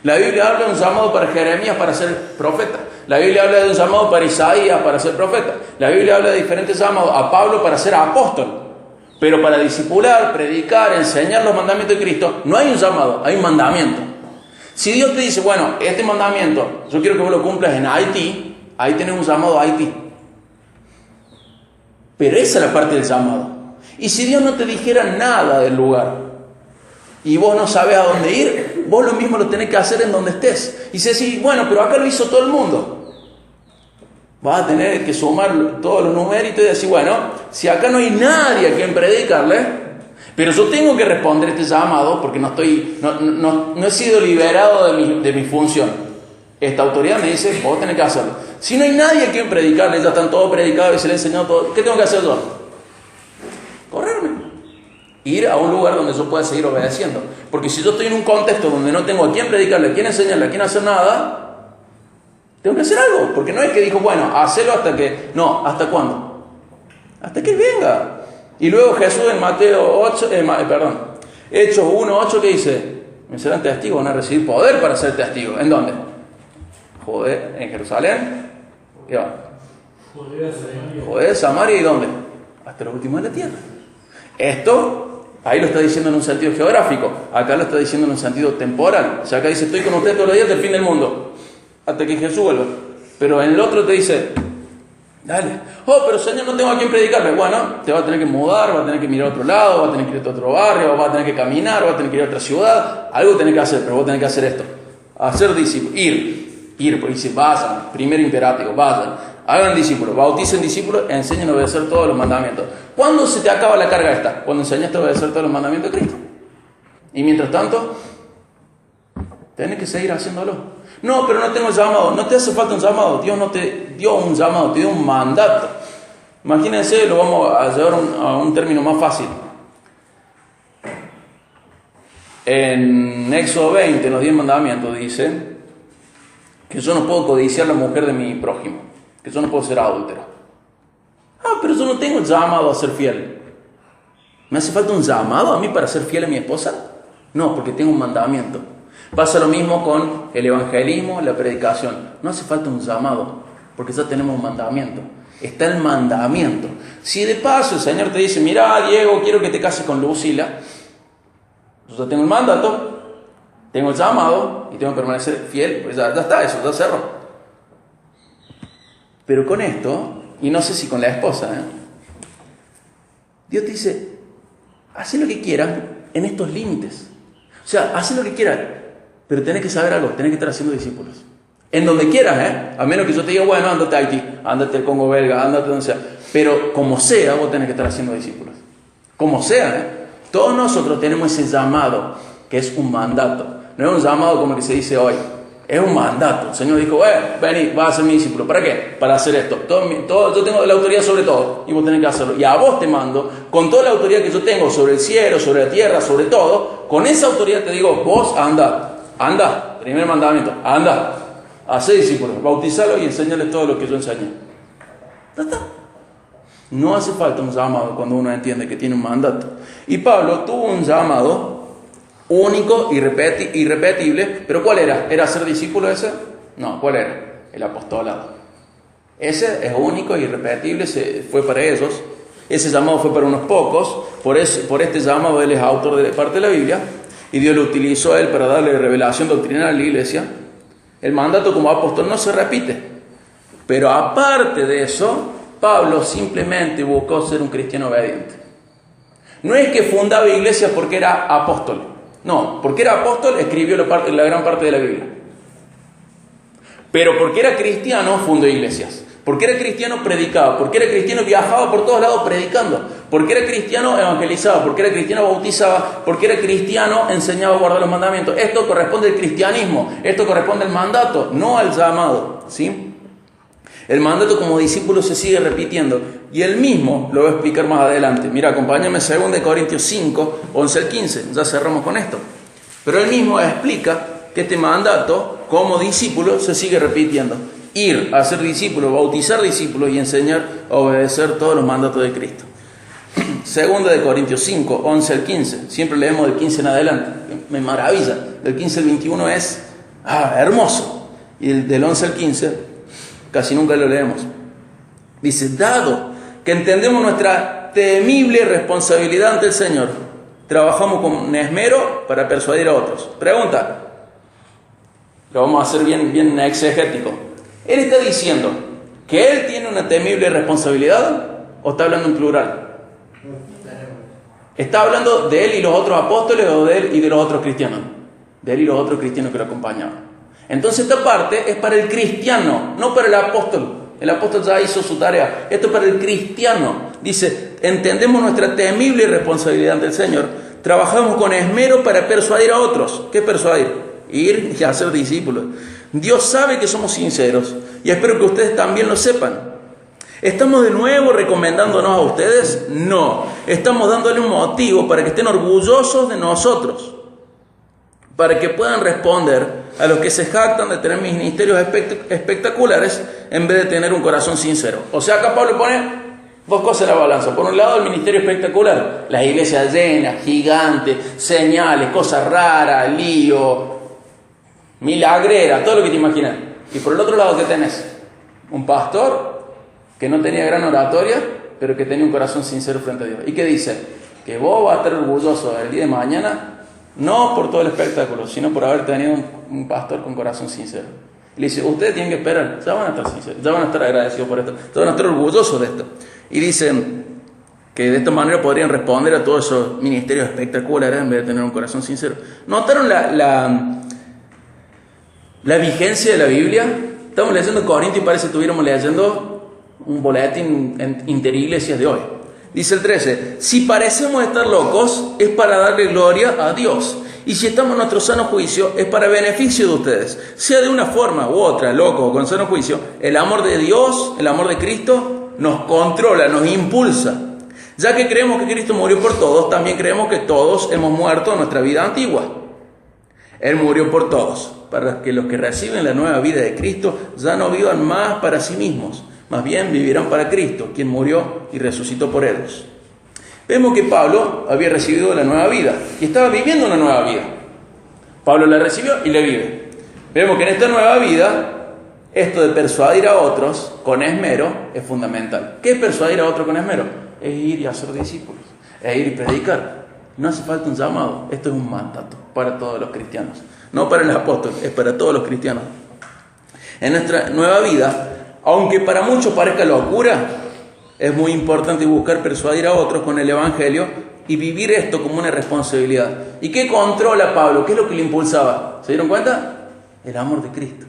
La Biblia habla de un llamado para Jeremías para ser profeta. La Biblia habla de un llamado para Isaías para ser profeta. La Biblia habla de diferentes llamados a Pablo para ser apóstol. Pero para discipular, predicar, enseñar los mandamientos de Cristo, no hay un llamado, hay un mandamiento. Si Dios te dice, bueno, este mandamiento, yo quiero que vos lo cumplas en Haití, ahí tenés un llamado a Haití. Pero esa es la parte del llamado. Y si Dios no te dijera nada del lugar, y vos no sabés a dónde ir, vos lo mismo lo tenés que hacer en donde estés. Y se dice, bueno, pero acá lo hizo todo el mundo. Vas a tener que sumar todos los numeritos y decir, bueno, si acá no hay nadie a quien predicarle, pero yo tengo que responder este llamado porque no he sido liberado de mi función. Esta autoridad me dice, vos tenés que hacerlo. Si no hay nadie a quien predicarle, ya están todos predicados y se le ha enseñado todo, ¿qué tengo que hacer yo? Correrme. Ir a un lugar donde yo pueda seguir obedeciendo. Porque si yo estoy en un contexto donde no tengo a quién predicarle, a quién enseñarle, a quién hacer nada, tengo que hacer algo. Porque no es que dijo, bueno, hacelo hasta que... No, ¿hasta cuándo? Hasta que Él venga. Y luego Jesús en Hechos 1:8, ¿qué dice? Me serán testigos, van a recibir poder para ser testigos. ¿En dónde? Joder, en Jerusalén. ¿Qué va? Joder, Samaria, ¿y dónde? Hasta los últimos de la tierra. Esto... Ahí lo está diciendo en un sentido geográfico, acá lo está diciendo en un sentido temporal. O sea, acá dice, estoy con usted todos los días del fin del mundo, hasta que Jesús vuelva. Pero en el otro te dice, dale. Pero Señor, no tengo a quién predicarle. Bueno, te va a tener que mudar, va a tener que mirar a otro lado, va a tener que ir a otro barrio, va a tener que caminar, va a tener que ir a otra ciudad. Algo tenés que hacer, pero vos tenés que hacer esto. Hacer discípulos, ir, porque dice, vayan, primer imperativo, vayan. Hagan discípulos, bauticen discípulos, enseñen a obedecer todos los mandamientos. ¿Cuándo se te acaba la carga esta? Cuando enseñaste a obedecer todos los mandamientos de Cristo. Y mientras tanto, tenés que seguir haciéndolo. No, pero no tengo llamado. No te hace falta un llamado. Dios no te dio un llamado, te dio un mandato. Imagínense, lo vamos a llevar a un término más fácil. En Éxodo 20, en los 10 mandamientos, dice que yo no puedo codiciar la mujer de mi prójimo, que yo no puedo ser adúltero. Pero yo no tengo llamado a ser fiel. ¿Me hace falta un llamado a mí para ser fiel a mi esposa? No, porque tengo un mandamiento. Pasa lo mismo con el evangelismo, la predicación. No hace falta un llamado, porque ya tenemos un mandamiento. Está el mandamiento. Si de paso el Señor te dice, mira, Diego, quiero que te cases con Lucila, yo ya tengo el mandato, tengo el llamado y tengo que permanecer fiel, pues ya está, eso ya cerró. Pero con esto, y no sé si con la esposa, Dios te dice, haz lo que quieras en estos límites. O sea, haz lo que quieras, pero tenés que saber algo, tenés que estar haciendo discípulos. En donde quieras, a menos que yo te diga, bueno, ándate a Haití, ándate al Congo belga, ándate donde sea. Pero como sea, vos tenés que estar haciendo discípulos. Como sea, Todos nosotros tenemos ese llamado, que es un mandato. No es un llamado como el que se dice hoy. Es un mandato. El Señor dijo, vení, vas a ser mi discípulo. ¿Para qué? Para hacer esto. Yo tengo la autoridad sobre todo y vos tenés que hacerlo. Y a vos te mando, con toda la autoridad que yo tengo sobre el cielo, sobre la tierra, sobre todo, con esa autoridad te digo, vos anda. Primer mandamiento, anda. Hacé discípulos, bautizalo y enséñales todo lo que yo enseñé. Ya está. No hace falta un llamado cuando uno entiende que tiene un mandato. Y Pablo tuvo un llamado único, irrepetible, pero ¿cuál era? ¿Era ser discípulo ese? No, ¿cuál era? El apostolado. Ese es único, irrepetible, fue para ellos. Ese llamado fue para unos pocos. Por este llamado él es autor de parte de la Biblia, y Dios lo utilizó a él para darle revelación doctrinal a la iglesia. El mandato como apóstol no se repite, pero aparte de eso, Pablo simplemente buscó ser un cristiano obediente. No es que fundaba iglesias porque era apóstol. No, porque era apóstol escribió la gran parte de la Biblia. Pero porque era cristiano fundó iglesias. Porque era cristiano, predicaba. Porque era cristiano, viajaba por todos lados predicando. Porque era cristiano, evangelizaba. Porque era cristiano, bautizaba. Porque era cristiano, enseñaba a guardar los mandamientos. Esto corresponde al cristianismo. Esto corresponde al mandato, no al llamado, ¿sí? El mandato como discípulo se sigue repitiendo. Y él mismo lo voy a explicar más adelante. Mira, acompáñame a 2 Corintios 5, 11 al 15. Ya cerramos con esto. Pero él mismo explica que este mandato como discípulo se sigue repitiendo. Ir a ser discípulos, bautizar discípulos y enseñar a obedecer todos los mandatos de Cristo. 2 Corintios 5, 11 al 15. Siempre leemos del 15 en adelante. Me maravilla. Del 15 al 21 es hermoso. Y del 11 al 15 casi nunca lo leemos. Dice, dado que entendemos nuestra temible responsabilidad ante el Señor, trabajamos con esmero para persuadir a otros. Pregunta. Lo vamos a hacer bien exegético. Él está diciendo que él tiene una temible responsabilidad, o está hablando en plural. ¿Está hablando de él y los otros apóstoles o de él y de los otros cristianos? De él y los otros cristianos que lo acompañaban. Entonces esta parte es para el cristiano, no para el apóstol. El apóstol ya hizo su tarea. Esto es para el cristiano. Dice, entendemos nuestra temible responsabilidad ante el Señor. Trabajamos con esmero para persuadir a otros. ¿Qué persuadir? Ir y hacer discípulos. Dios sabe que somos sinceros y espero que ustedes también lo sepan. ¿Estamos de nuevo recomendándonos a ustedes? No. Estamos dándole un motivo para que estén orgullosos de nosotros, para que puedan responder a los que se jactan de tener ministerios espectaculares en vez de tener un corazón sincero. O sea, acá Pablo pone dos cosas en la balanza. Por un lado, el ministerio espectacular, las iglesias llenas, gigantes, señales, cosas raras, lío, milagrera, todo lo que te imaginas. Y por el otro lado, ¿qué tenés? Un pastor que no tenía gran oratoria, pero que tenía un corazón sincero frente a Dios. ¿Y qué dice? Que vos vas a estar orgulloso el día de mañana, no por todo el espectáculo, sino por haber tenido un pastor con corazón sincero. Y le dice, ustedes tienen que esperar, ya van a estar sinceros, ya van a estar agradecidos por esto, ya van a estar orgullosos de esto. Y dicen que de esta manera podrían responder a todos esos ministerios espectaculares en vez de tener un corazón sincero. ¿Notaron la vigencia de la Biblia? Estamos leyendo Corintios y parece que estuviéramos leyendo un boletín interiglesias de hoy. Dice el 13, si parecemos estar locos es para darle gloria a Dios, y si estamos en nuestro sano juicio es para beneficio de ustedes, sea de una forma u otra, loco o con sano juicio. El amor de Dios, el amor de Cristo nos controla, nos impulsa. Ya que creemos que Cristo murió por todos, también creemos que todos hemos muerto en nuestra vida antigua. Él murió por todos, para que los que reciben la nueva vida de Cristo ya no vivan más para sí mismos, más bien vivirán para Cristo, quien murió y resucitó por ellos. Vemos que Pablo había recibido la nueva vida y estaba viviendo una nueva vida. Pablo la recibió y la vive. Vemos que en esta nueva vida, esto de persuadir a otros con esmero es fundamental. ¿Qué es persuadir a otros con esmero? Es ir y hacer discípulos, es ir y predicar. No hace falta un llamado, esto es un mandato para todos los cristianos. No para el apóstol, es para todos los cristianos. En nuestra nueva vida, aunque para muchos parezca locura, es muy importante buscar persuadir a otros con el Evangelio y vivir esto como una responsabilidad. ¿Y qué controla Pablo? ¿Qué es lo que le impulsaba? ¿Se dieron cuenta? El amor de Cristo.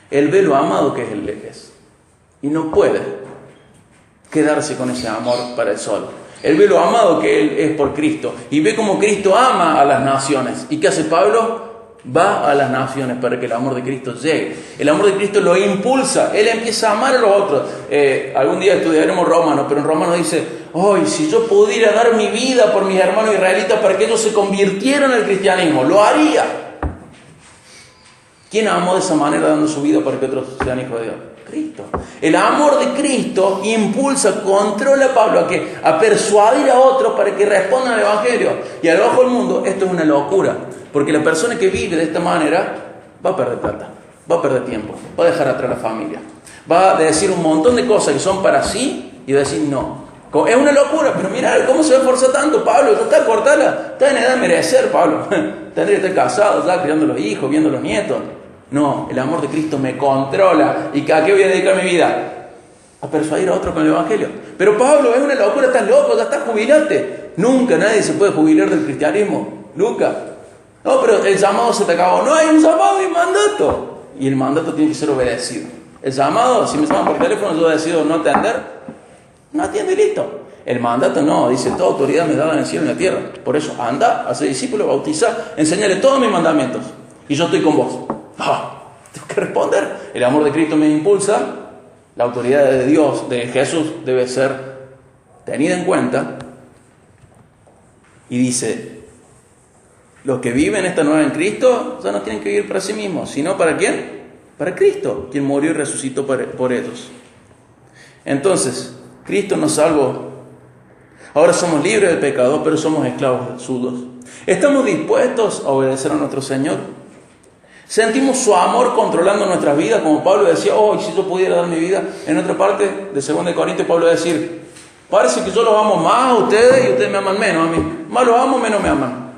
Él ve lo amado que Él es. Y no puede quedarse con ese amor para él solo. Él ve lo amado que Él es por Cristo. Y ve cómo Cristo ama a las naciones. ¿Y qué hace Pablo? Va a las naciones para que el amor de Cristo llegue. El amor de Cristo lo impulsa. Él empieza a amar a los otros. Algún día estudiaremos Romanos, pero en Romanos dice, ¡ay, si yo pudiera dar mi vida por mis hermanos israelitas para que ellos se convirtieran al cristianismo! ¡Lo haría! ¿Quién amó de esa manera dando su vida para que otros sean hijos de Dios? Cristo. El amor de Cristo impulsa, controla a Pablo a persuadir a otros para que respondan al Evangelio. Y al ojo del mundo esto es una locura. Porque la persona que vive de esta manera va a perder plata, va a perder tiempo, va a dejar atrás la familia, va a decir un montón de cosas que son para sí y va a decir no. Es una locura, pero mira cómo se va a esforzar tanto Pablo, ya está cortada, está en edad de merecer Pablo, tendría que estar casado ya, criando los hijos, viendo los nietos. No, el amor de Cristo me controla. ¿Y a qué voy a dedicar mi vida? A persuadir a otros con el Evangelio. Pero Pablo, es una locura, estás loco, ya estás, jubilate. Nunca nadie se puede jubilar del cristianismo, nunca. No, pero el llamado se te acabó. No hay un llamado y mandato. Y el mandato tiene que ser obedecido. El llamado, si me llaman por teléfono, yo decido no atender, no atiendo y listo. El mandato no, dice, toda autoridad me dada en el cielo y en la tierra. Por eso, anda, hace discípulos, bautiza, enséñale todos mis mandamientos. Y yo estoy con vos. Tengo que responder. El amor de Cristo me impulsa. La autoridad de Dios, de Jesús, debe ser tenida en cuenta. Y dice, los que viven esta nueva en Cristo ya no tienen que vivir para sí mismos, sino ¿para quién? Para Cristo, quien murió y resucitó por ellos. Entonces, Cristo nos salvó. Ahora somos libres del pecado, pero somos esclavos suyos. ¿Estamos dispuestos a obedecer a nuestro Señor? ¿Sentimos su amor controlando nuestras vidas? Como Pablo decía, si yo pudiera dar mi vida. En otra parte de 2 Corintios, Pablo va a decir, parece que yo los amo más a ustedes y ustedes me aman menos a mí. Más los amo, menos me aman.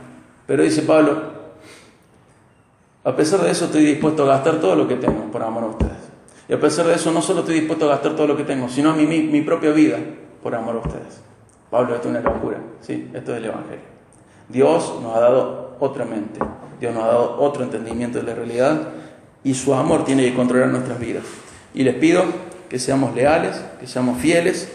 Pero dice Pablo, a pesar de eso estoy dispuesto a gastar todo lo que tengo por amor a ustedes. Y a pesar de eso no solo estoy dispuesto a gastar todo lo que tengo, sino a mi propia vida por amor a ustedes. Pablo, esto es una locura, ¿sí? Esto es el Evangelio. Dios nos ha dado otra mente, Dios nos ha dado otro entendimiento de la realidad y su amor tiene que controlar nuestras vidas. Y les pido que seamos leales, que seamos fieles,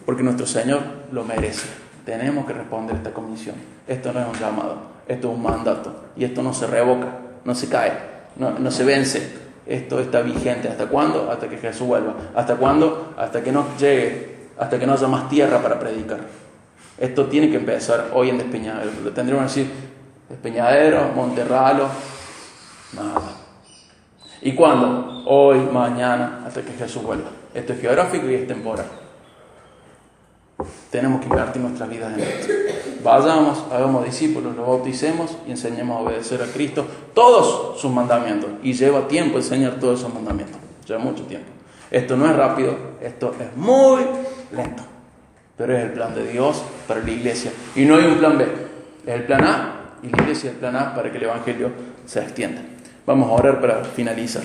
porque nuestro Señor lo merece. Tenemos que responder a esta comisión. Esto no es un llamado, esto es un mandato. Y esto no se revoca, no se cae, no se vence. Esto está vigente. ¿Hasta cuándo? Hasta que Jesús vuelva. ¿Hasta cuándo? Hasta que no llegue, hasta que no haya más tierra para predicar. Esto tiene que empezar hoy en Despeñadero. Tendríamos que decir Despeñadero, Monterralo, nada. ¿Y cuándo? Hoy, mañana, hasta que Jesús vuelva. Esto es geográfico y es temporal. Tenemos que invertir nuestras vidas en esto. Vayamos, hagamos discípulos, los bauticemos y enseñemos a obedecer a Cristo todos sus mandamientos. Y lleva tiempo enseñar todos esos mandamientos. Lleva mucho tiempo. Esto no es rápido, esto es muy lento. Pero es el plan de Dios para la iglesia. Y no hay un plan B. Es el plan A y la iglesia es el plan A para que el Evangelio se extienda. Vamos a orar para finalizar.